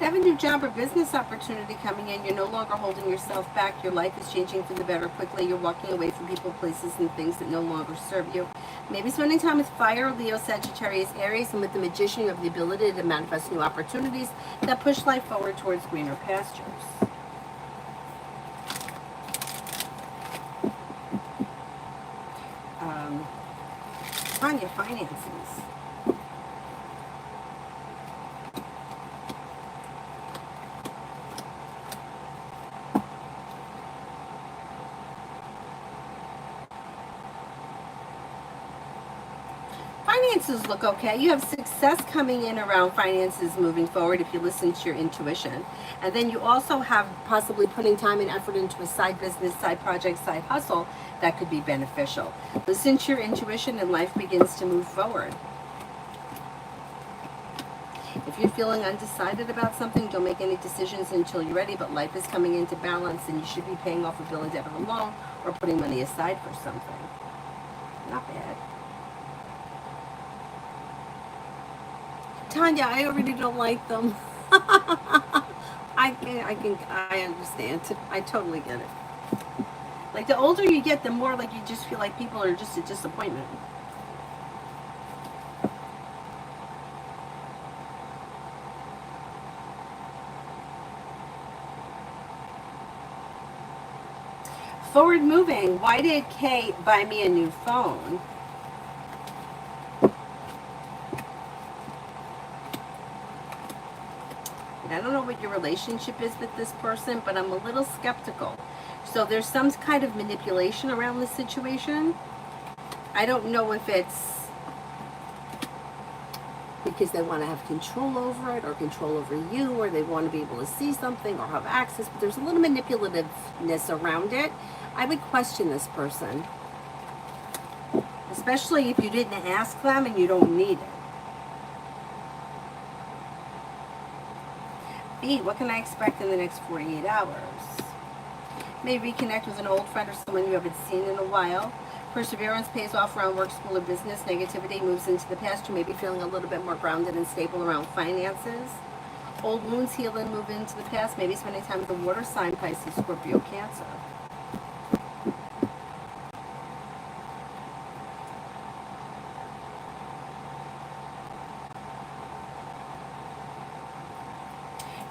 You have a new job or business opportunity coming in. You're no longer holding yourself back. Your life is changing for the better quickly. You're walking away from people, places, and things that no longer serve you. Maybe spending time with Fire, Leo, Sagittarius, Aries, and with the Magician, you have the ability to manifest new opportunities that push life forward towards greener pastures. On your finances. Finances look okay. You have success coming in around finances moving forward if you listen to your intuition. And then you also have possibly putting time and effort into a side business, side project, side hustle that could be beneficial. Listen to your intuition and life begins to move forward. If you're feeling undecided about something, don't make any decisions until you're ready, but life is coming into balance and you should be paying off a bill, a debt, or a loan, or putting money aside for something. Not bad. Tanya, I already don't like them. I understand. I totally get it. Like the older you get, the more like you just feel like people are just a disappointment. Forward moving. Why did Kate buy me a new phone? I don't know what your relationship is with this person, but I'm a little skeptical. So there's some kind of manipulation around the situation. I don't know if it's because they want to have control over it or control over you, or they want to be able to see something or have access, but there's a little manipulativeness around it. I would question this person, especially if you didn't ask them and you don't need it. B, what can I expect in the next 48 hours? Maybe reconnect with an old friend or someone you haven't seen in a while. Perseverance pays off around work, school, or business. Negativity moves into the past. You may be feeling a little bit more grounded and stable around finances. Old wounds heal and move into the past. Maybe spending time with the water sign, Pisces, Scorpio, Cancer.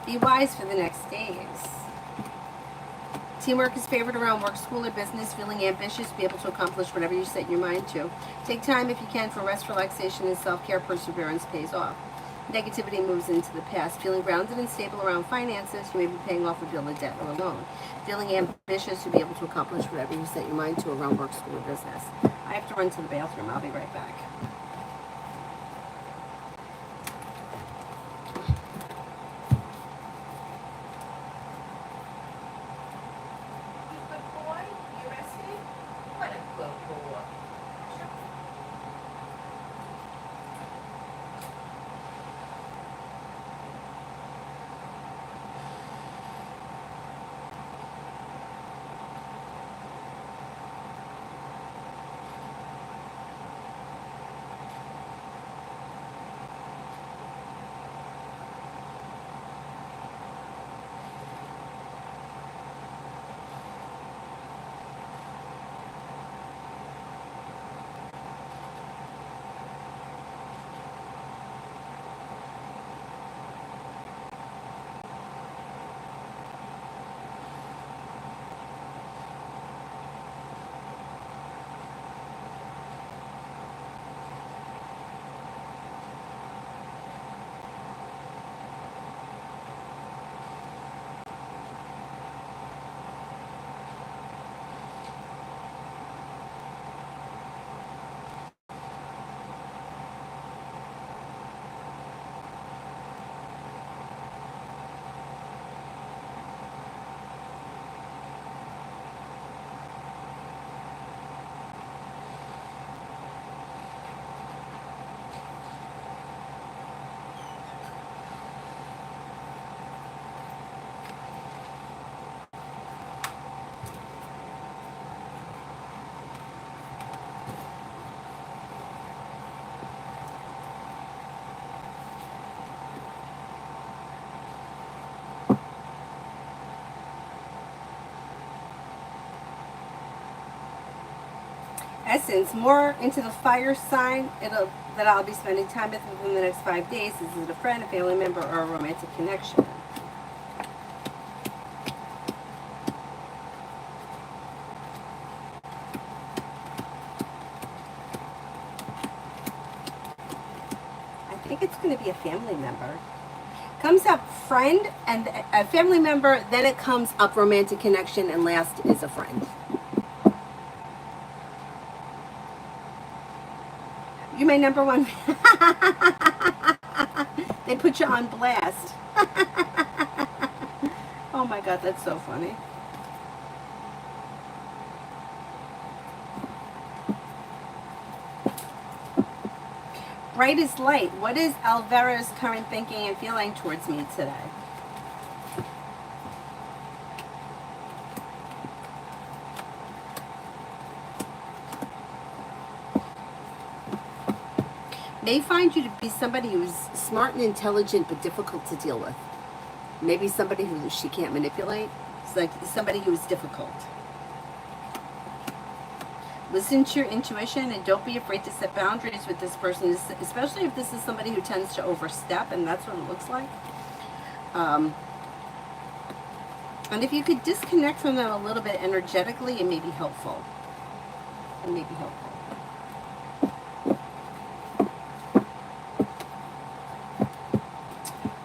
Be wise for the next days. Teamwork is favored around work, school, or business. Feeling ambitious, be able to accomplish whatever you set your mind to. Take time if you can for rest, relaxation, and self-care. Perseverance pays off. Negativity moves into the past. Feeling grounded and stable around finances, you may be paying off a bill, a debt, or a loan. Feeling ambitious to be able to accomplish whatever you set your mind to around work, school, or business. I have to run to the bathroom. I'll be right back. Essence, more into the fire sign that I'll be spending time with within the next 5 days. Is it a friend, a family member, or a romantic connection? I think it's going to be a family member. Comes up friend and a family member, then it comes up romantic connection, and last is a friend. You my number one. They put you on blast. Oh my God, that's so funny. Bright as light. What is Alvera's current thinking and feeling towards me today? May find you to be somebody who's smart and intelligent but difficult to deal with. Maybe somebody who she can't manipulate. It's like somebody who's difficult. Listen to your intuition and don't be afraid to set boundaries with this person, especially if this is somebody who tends to overstep, and that's what it looks like. And if you could disconnect from them a little bit energetically, it may be helpful. It may be helpful.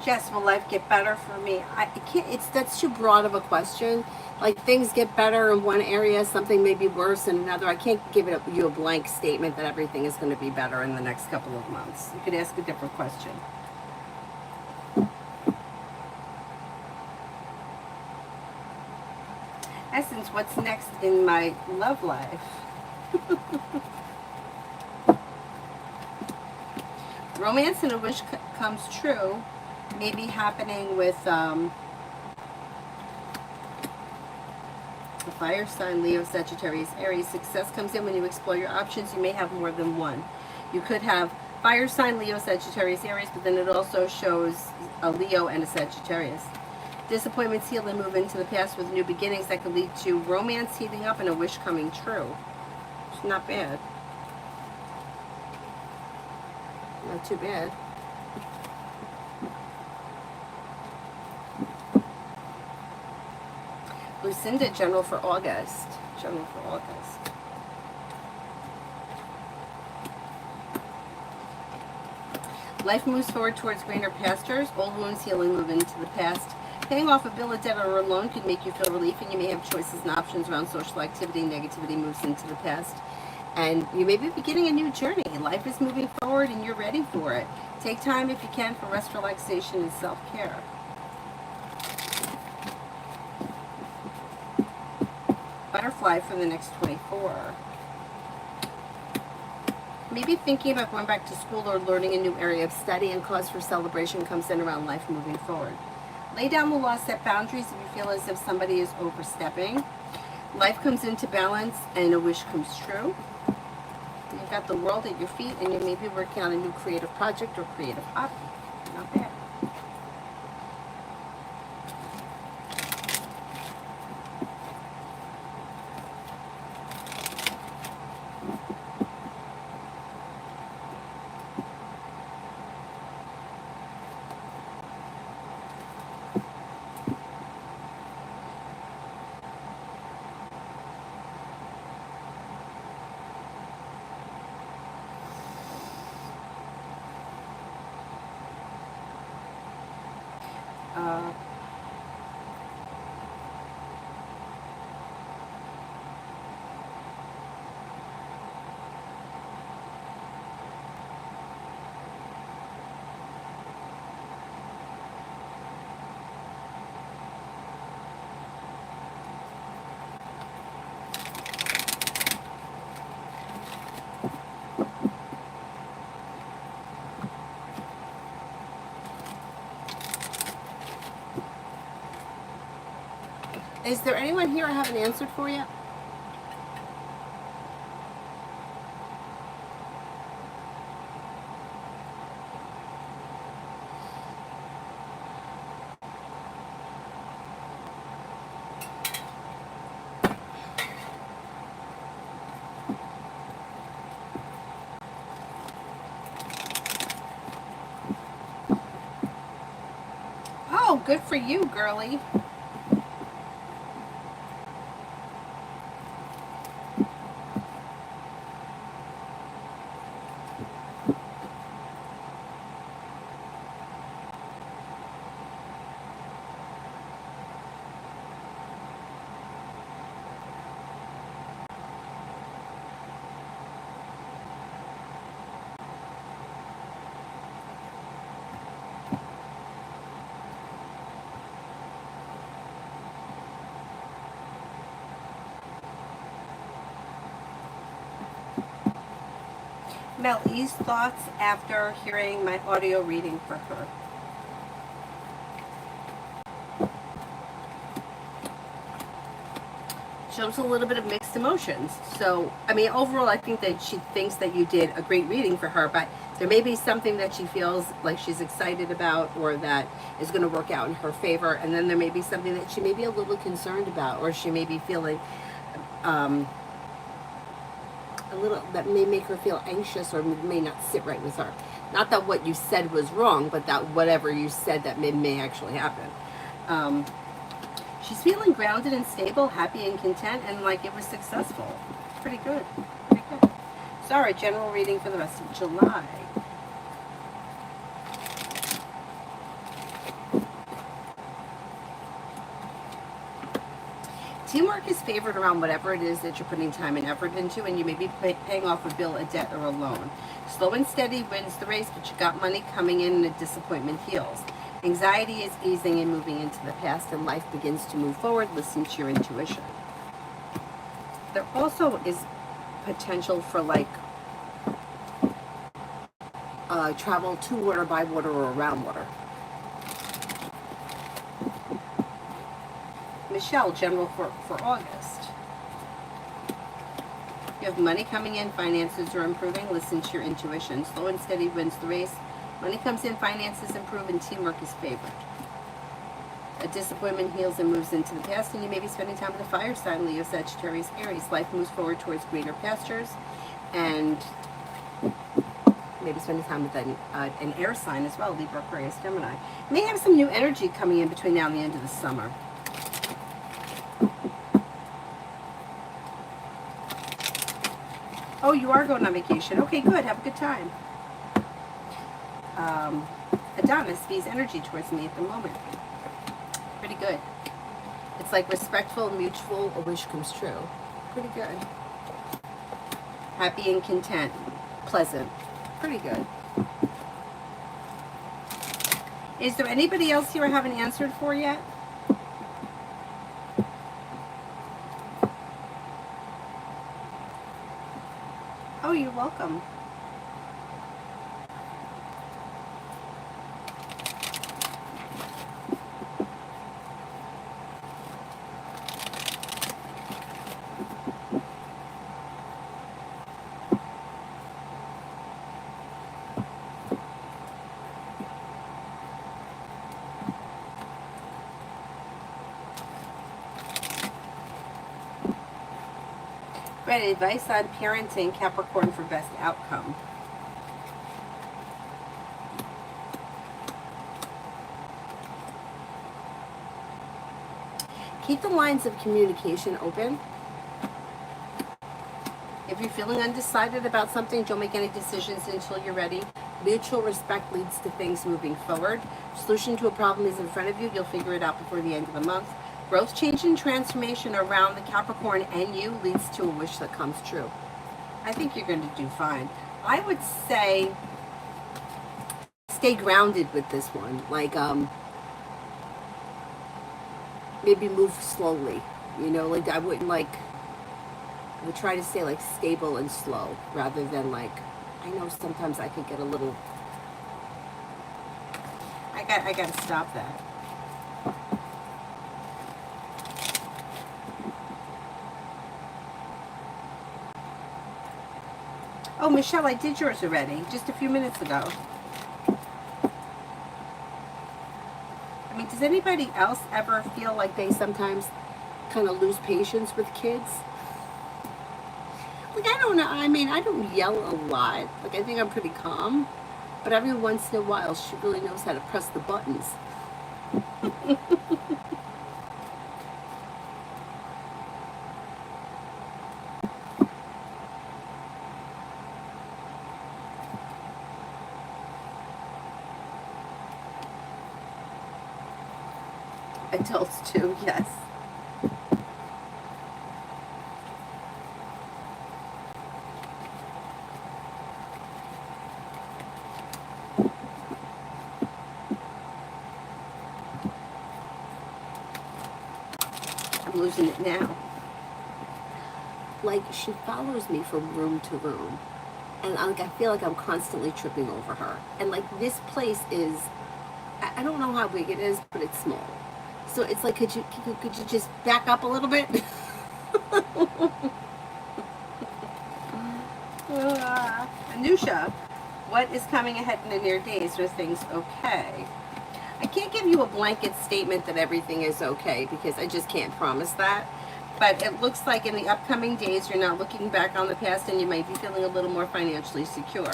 Jess, will life get better for me? I can't. That's too broad of a question. Like things get better in one area, something may be worse in another. I can't give you a blank statement that everything is going to be better in the next couple of months. You could ask a different question. Essence, what's next in my love life? Romance and a wish comes true. May be happening with a fire sign, Leo, Sagittarius, Aries. Success comes in when you explore your options. You may have more than one. You could have fire sign, Leo, Sagittarius, Aries, but then it also shows a Leo and a Sagittarius. Disappointments heal and move into the past with new beginnings that could lead to romance heating up and a wish coming true. It's not bad. Not too bad. Lucinda, general for August. General for August. Life moves forward towards greener pastures. Old wounds heal and move into the past. Paying off a bill, a debt, or a loan could make you feel relief, and you may have choices and options around social activity. Negativity moves into the past. And you may be beginning a new journey. Life is moving forward, and you're ready for it. Take time, if you can, for rest, relaxation, and self-care. Butterfly for the next 24. Maybe thinking about going back to school or learning a new area of study, and cause for celebration comes in around life moving forward. Lay down the law, set boundaries if you feel as if somebody is overstepping. Life comes into balance and a wish comes true. You've got the world at your feet, and you may be working on a new creative project or creative hobby. Not bad. Is there anyone here I haven't answered for yet? Good for you, girly. Mel's thoughts after hearing my audio reading for her. Shows a little bit of mixed emotions. So, I mean, overall, I think that she thinks that you did a great reading for her, but there may be something that she feels like she's excited about or that is going to work out in her favor. And then there may be something that she may be a little concerned about, or she may be feeling a little, that may make her feel anxious or may not sit right with her. Not that what you said was wrong, but that whatever you said that may actually happen. She's feeling grounded and stable, happy and content, and like it was successful. Pretty good. Pretty good. So, all right, general reading for the rest of July. Teamwork is favored around whatever it is that you're putting time and effort into, and you may be paying off a bill, a debt, or a loan. Slow and steady wins the race, but you got money coming in and a disappointment heals. Anxiety is easing and moving into the past, and life begins to move forward. Listen to your intuition. There also is potential for like travel to water, by water, or around water. Michelle, general for August. You have money coming in, finances are improving. Listen to your intuition. Slow and steady wins the race. Money comes in, finances improve, and teamwork is favored. A disappointment heals and moves into the past, and you may be spending time with a fire sign, Leo, Sagittarius, Aries. Life moves forward towards greener pastures, and maybe spending time with an air sign as well, Libra, Aquarius, Gemini. You may have some new energy coming in between now and the end of the summer. Oh, you are going on vacation. Okay, good. Have a good time. Adonis feeds energy towards me at the moment. Pretty good. It's like respectful, mutual, a wish comes true. Pretty good. Happy and content. Pleasant. Pretty good. Is there anybody else here I haven't answered for yet? Oh, you're welcome. Great advice on parenting, Capricorn, for best outcome. Keep the lines of communication open. If you're feeling undecided about something, don't make any decisions until you're ready. Mutual respect leads to things moving forward. Solution to a problem is in front of you. You'll figure it out before the end of the month. Growth, change, and transformation around the Capricorn and you leads to a wish that comes true. I think you're going to do fine. I would say stay grounded with this one. Like, maybe move slowly. You know, like I wouldn't I would try to stay like stable and slow rather than like, I know sometimes I could get a little, I got to stop that. Oh, Michelle, I did yours already, just a few minutes ago. I mean, does anybody else ever feel like they sometimes kind of lose patience with kids? Like, I don't know. I mean, I don't yell a lot. Like, I think I'm pretty calm. But every once in a while, she really knows how to press the buttons. Adults too, yes. I'm losing it now. Like, she follows me from room to room. And like, I feel like I'm constantly tripping over her. And like, this place is, I don't know how big it is, but it's small. So it's like, could you just back up a little bit? Anusha, what is coming ahead in the near days? Are things okay? I can't give you a blanket statement that everything is okay because I just can't promise that. But it looks like in the upcoming days, you're not looking back on the past and you might be feeling a little more financially secure.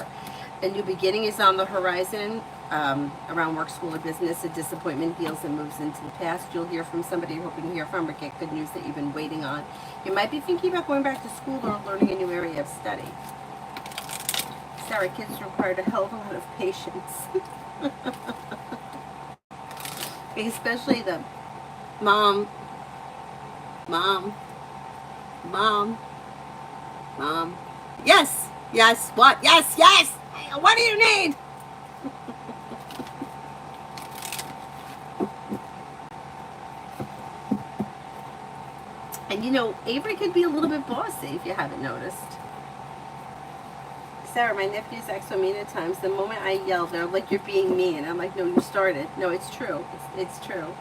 A new beginning is on the horizon around work, school, or business. A disappointment heals and moves into the past. You'll hear from somebody you're hoping to hear from or get good news that you've been waiting on. You might be thinking about going back to school or learning a new area of study. Sarah, kids require a hell of a lot of patience. Especially the mom, mom, mom, mom. Yes, yes, what? Yes, yes. What do you need? And you know, Avery could be a little bit bossy if you haven't noticed. Sarah, my nephews echo me at times. The moment I yell, they're like, you're being mean. I'm like, no, you started. No, it's true. It's true.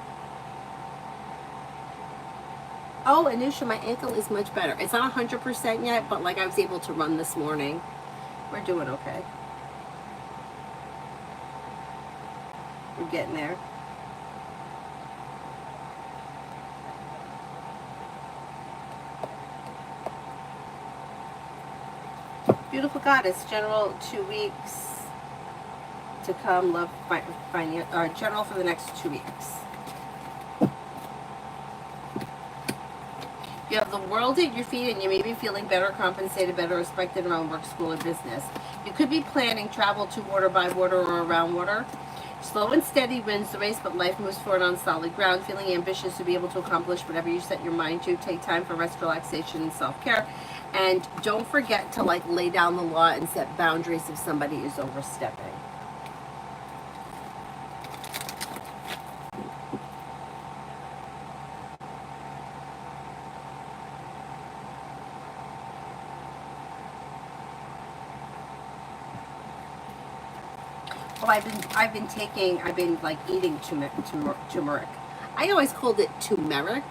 Oh, Anusha, my ankle is much better. It's not 100% yet, but like I was able to run this morning. We're doing okay. We're getting there. Beautiful goddess, general 2 weeks to come. Love, general for the next 2 weeks. You have the world at your feet and you may be feeling better compensated, better respected around work, school, or business. You could be planning travel to water, by water, or around water. Slow and steady wins the race, but life moves forward on solid ground. Feeling ambitious to be able to accomplish whatever you set your mind to. Take time for rest, relaxation, and self-care. And don't forget to like lay down the law and set boundaries if somebody is overstepping. Well, I've been like eating turmeric. I always called it turmeric,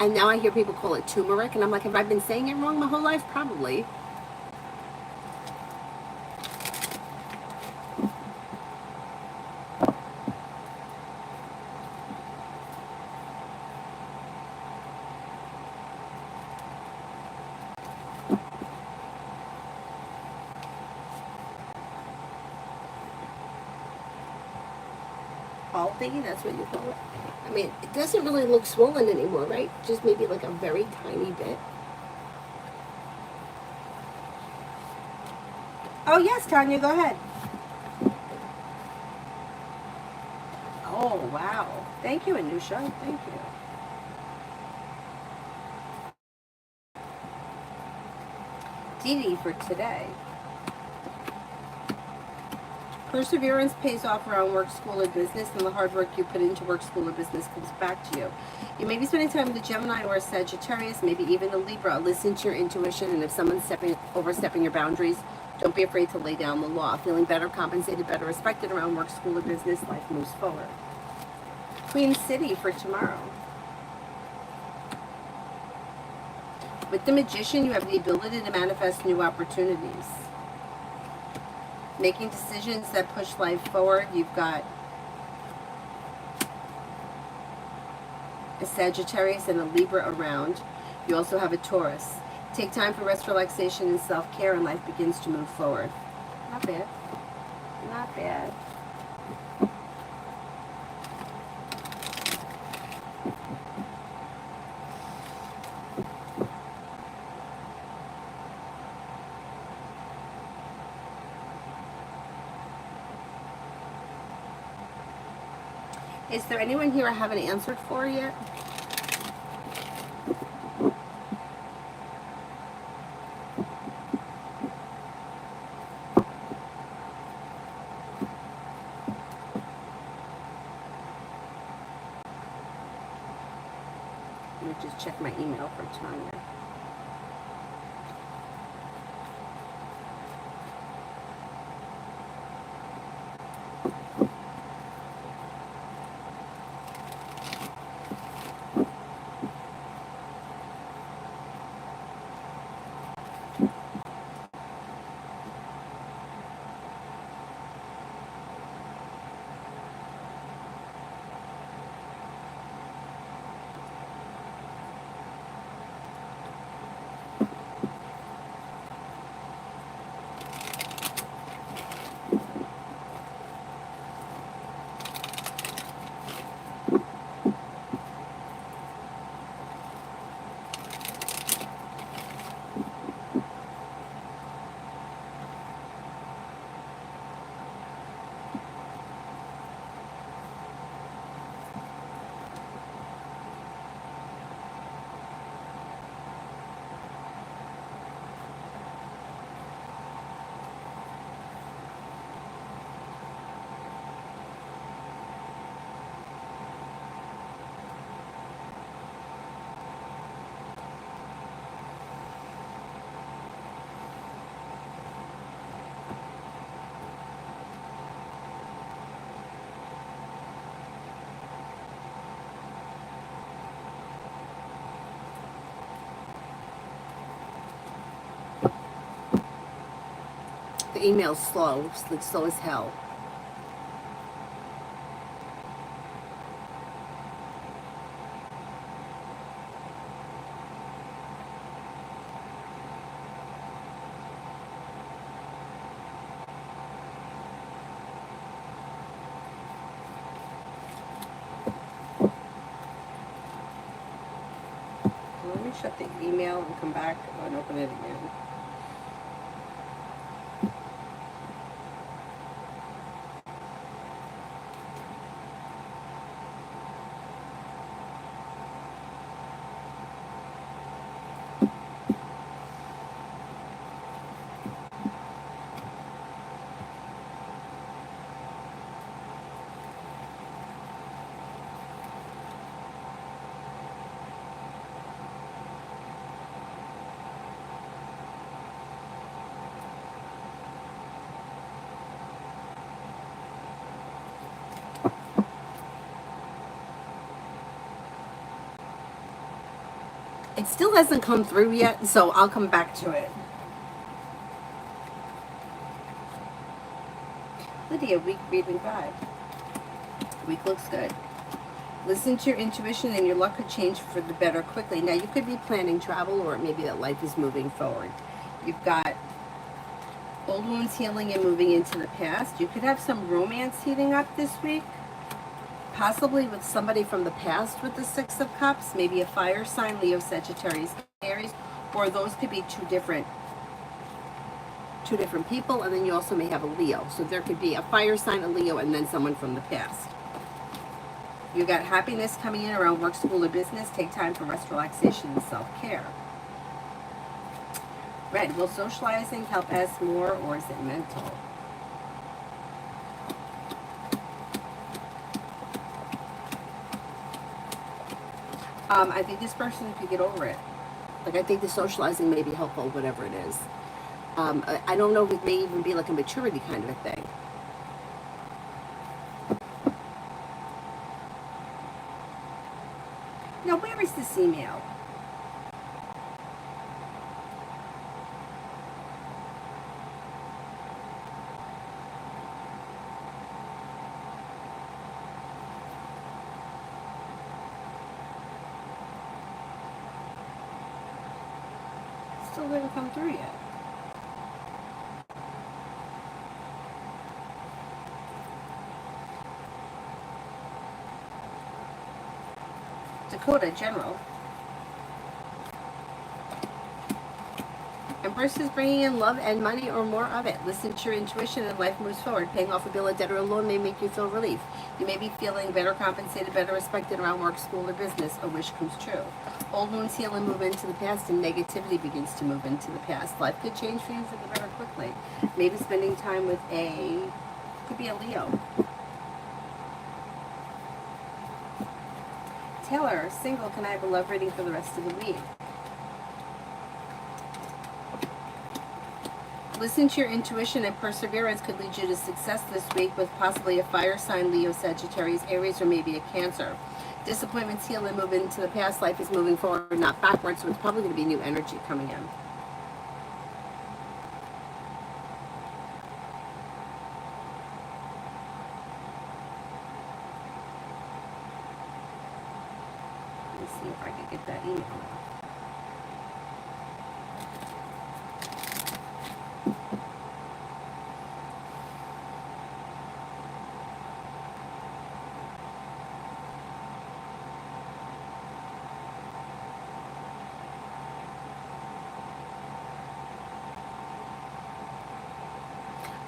and now I hear people call it turmeric, and I'm like, have I been saying it wrong my whole life? Probably. Thingy, that's what you call it. I mean, it doesn't really look swollen anymore, right? Just maybe like a very tiny bit. Oh yes, Tanya, go ahead. Oh wow, thank you, Anusha. Thank you. Dee Dee for today. Perseverance pays off around work, school, or business, and the hard work you put into work, school, or business comes back to you. You may be spending time with a Gemini or a Sagittarius, maybe even a Libra. Listen to your intuition, and if someone's overstepping your boundaries, don't be afraid to lay down the law. Feeling better compensated, better respected around work, school, or business, life moves forward. Queen City for tomorrow. With the Magician, you have the ability to manifest new opportunities. Making decisions that push life forward. You've got a Sagittarius and a Libra around. You also have a Taurus. Take time for rest, relaxation, and self-care, and life begins to move forward. Not bad. Not bad. Is there anyone here I haven't answered for yet? Let me just check my email for Tanya. The email's slow. It's like slow as hell. Let me shut the email and come back and open it again. It still hasn't come through yet, so I'll come back to it. Lydia, week reading 5. Week looks good. Listen to your intuition and your luck could change for the better quickly. Now, you could be planning travel, or it may be that life is moving forward. You've got old wounds healing and moving into the past. You could have some romance heating up this week, possibly with somebody from the past with the 6 of Cups, maybe a fire sign, Leo, Sagittarius, Aries, or those could be two different people, and then you also may have a Leo. So there could be a fire sign, a Leo, and then someone from the past. You got happiness coming in around work, school, or business. Take time for rest, relaxation, and self-care. Red, will socializing help us more, or is it mental? I think this person could get over it. Like, I think the socializing may be helpful, whatever it is. I don't know if it may even be like a maturity kind of a thing. Now, where is this email? Still didn't come through yet. Dakota General. Empress is bringing in love and money or more of it. Listen to your intuition and life moves forward. Paying off a bill, a debt, or a loan may make you feel relief. You may be feeling better compensated, better respected around work, school, or business. A wish comes true. Old wounds heal and move into the past, and negativity begins to move into the past. Life could change for you for the better quickly. Maybe spending time with could be a Leo. Taylor, single, can I have a love reading for the rest of the week? Listen to your intuition, and perseverance could lead you to success this week with possibly a fire sign, Leo, Sagittarius, Aries, or maybe a Cancer. Disappointments heal and move into the past. Life is moving forward, not backwards, so it's probably going to be new energy coming in. Let me see if I can get that email.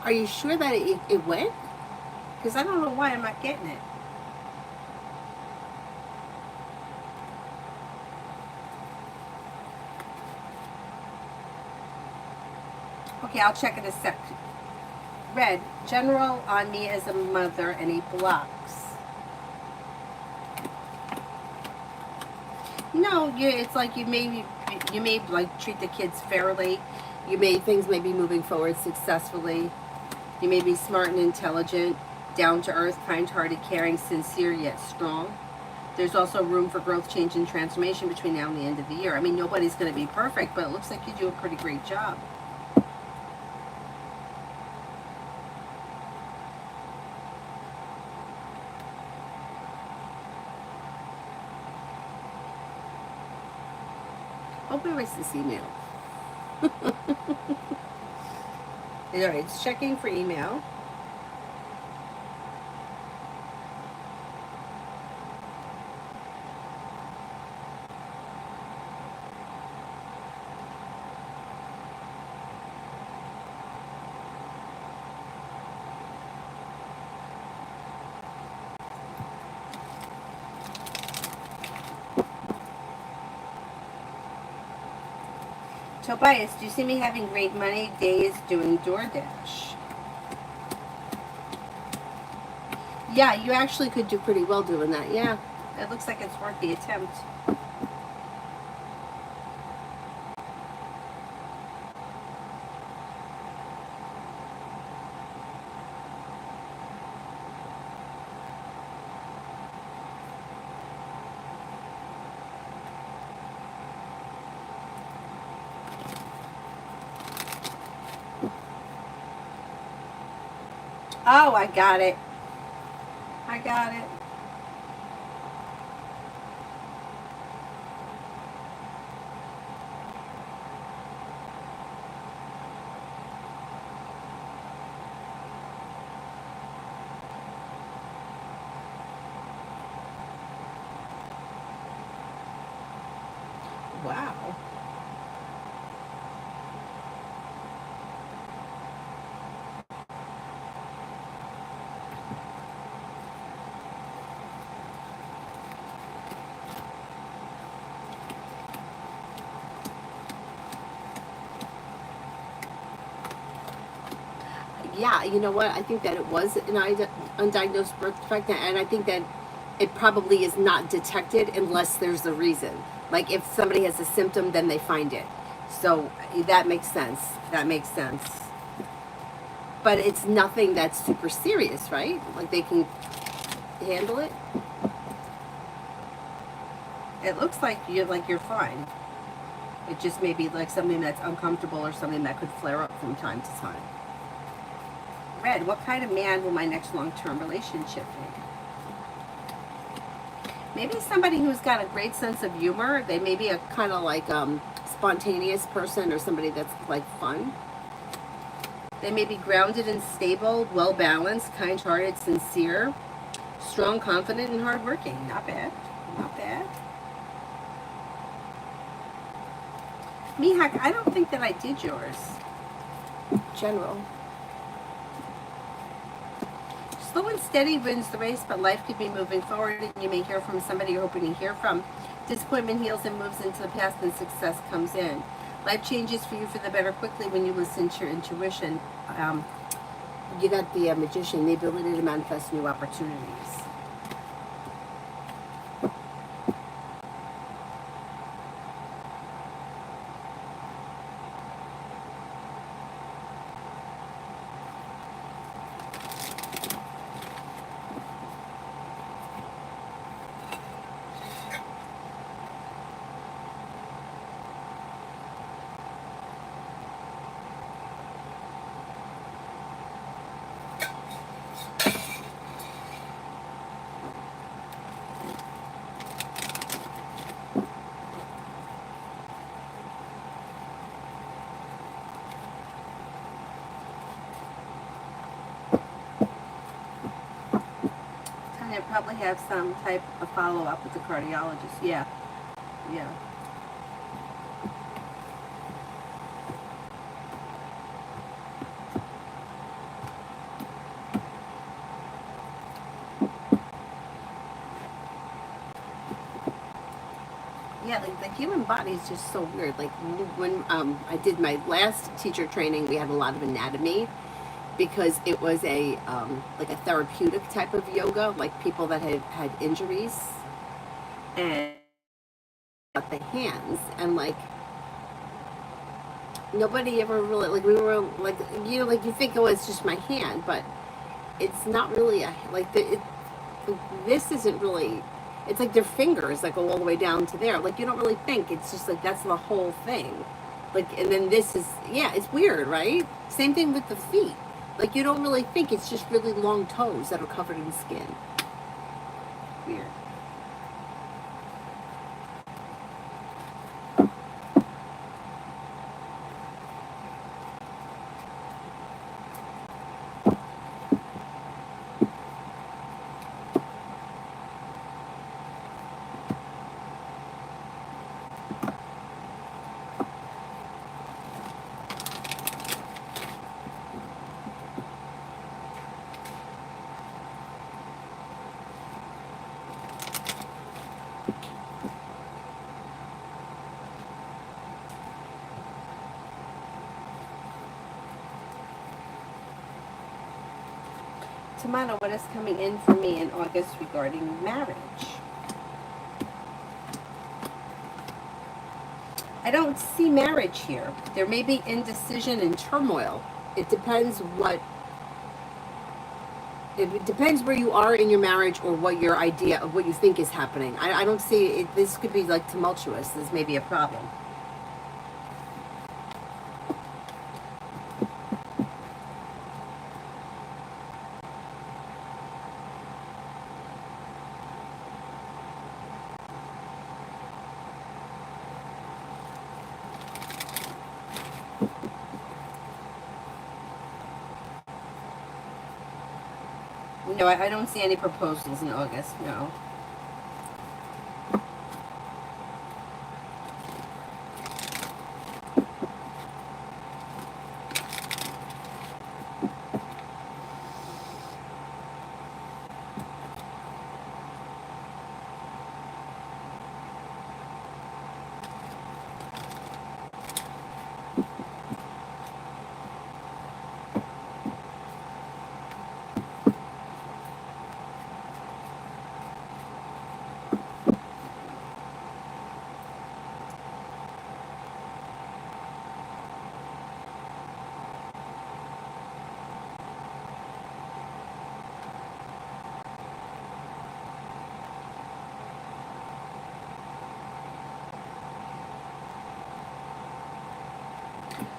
Are you sure that it went? Because I don't know why I'm not getting it. Okay, I'll check in a sec. Red, general on me as a mother, any blocks? No, it's like you may like treat the kids fairly. Things may be moving forward successfully. You may be smart and intelligent, down to earth, kind-hearted, caring, sincere, yet strong. There's also room for growth, change, and transformation between now and the end of the year. I mean, nobody's going to be perfect, but it looks like you do a pretty great job. Hope we erase this email. All right, it's checking for email. Tobias, do you see me having great money days doing DoorDash? Yeah, you actually could do pretty well doing that. Yeah, it looks like it's worth the attempt. Oh, I got it. I got it. Wow. Yeah, you know what? I think that it was an undiagnosed birth defect, and I think that it probably is not detected unless there's a reason. Like if somebody has a symptom, then they find it. So that makes sense. That makes sense. But it's nothing that's super serious, right? Like they can handle it. It looks like you're fine. It just may be like something that's uncomfortable or something that could flare up from time to time. Red, what kind of man will my next long-term relationship be? Maybe somebody who's got a great sense of humor. They may be a kind of like spontaneous person or somebody that's like fun. They may be grounded and stable, well-balanced, kind-hearted, sincere, strong, confident, and hardworking. Not bad. Not bad. Mihak, I don't think that I did yours. General. Slow and steady wins the race, but life could be moving forward, and you may hear from somebody you're hoping to hear from. Disappointment heals and moves into the past, and success comes in. Life changes for you for the better quickly when you listen to your intuition. You got the magician, the ability to manifest new opportunities. Tanya probably have some type of follow-up with the cardiologist. Yeah. Yeah, like the human body is just so weird. Like when I did my last teacher training, we had a lot of anatomy because it was a like a therapeutic type of yoga, like people that had injuries and the hands, and like nobody ever really, like, we were like, like you think, oh, it's just my hand, but it's not really this isn't really, it's like their fingers that go all the way down to there. Like you don't really think, it's just like that's the whole thing. Like, and then this is, yeah, it's weird, right? Same thing with the feet. Like you don't really think it's just really long toes that are covered in skin. Weird. Tomato, what is coming in for me in August regarding marriage? I don't see marriage here. There may be indecision and turmoil. It depends where you are in your marriage or what your idea of what you think is happening. I don't see it. This could be like tumultuous. This may be a problem. No, I don't see any proposals in August, no.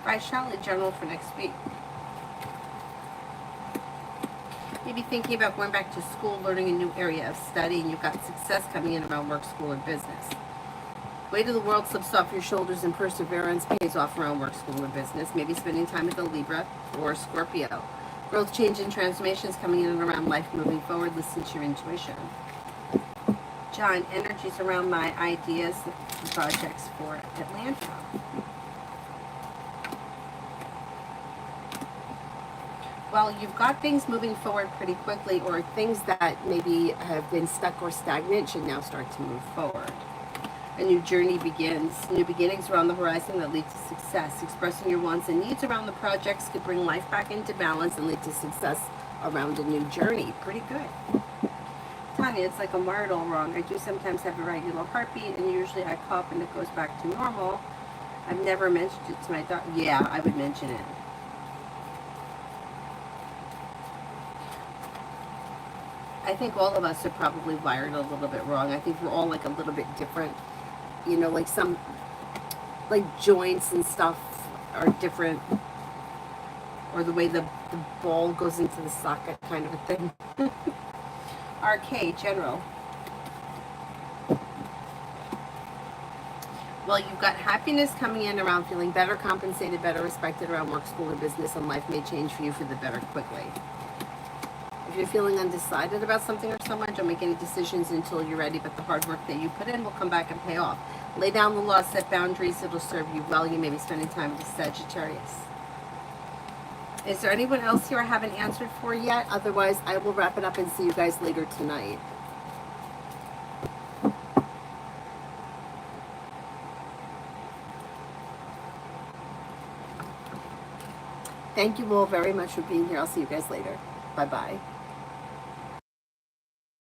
By Charlotte General for next week. Maybe thinking about going back to school, learning a new area of study, and you've got success coming in around work, school, and business. Weight of the world slips off your shoulders and perseverance pays off around work, school, and business. Maybe spending time with a Libra or Scorpio. Growth, change, and transformations coming in and around life moving forward. Listen to your intuition. John, energies around my ideas and projects for Atlanta. Well, you've got things moving forward pretty quickly, or things that maybe have been stuck or stagnant should now start to move forward. A new journey begins. New beginnings are on the horizon that lead to success. Expressing your wants and needs around the projects could bring life back into balance and lead to success around a new journey. Pretty good. Tanya, it's like a word all wrong. I do sometimes have a regular heartbeat, and usually I cough and it goes back to normal. I've never mentioned it to my doctor. Yeah, I would mention it. I think all of us are probably wired a little bit wrong. I think we're all like a little bit different. You know, like some, like joints and stuff are different. Or the way the ball goes into the socket kind of a thing. RK, General. Well, you've got happiness coming in around feeling better compensated, better respected around work, school, or business, and life may change for you for the better quickly. If you're feeling undecided about something or someone, don't make any decisions until you're ready, but the hard work that you put in will come back and pay off. Lay down the law, set boundaries, it'll serve you well. You may be spending time with Sagittarius. Is there anyone else here I haven't answered for yet? Otherwise, I will wrap it up and see you guys later tonight. Thank you all very much for being here. I'll see you guys later. Bye-bye.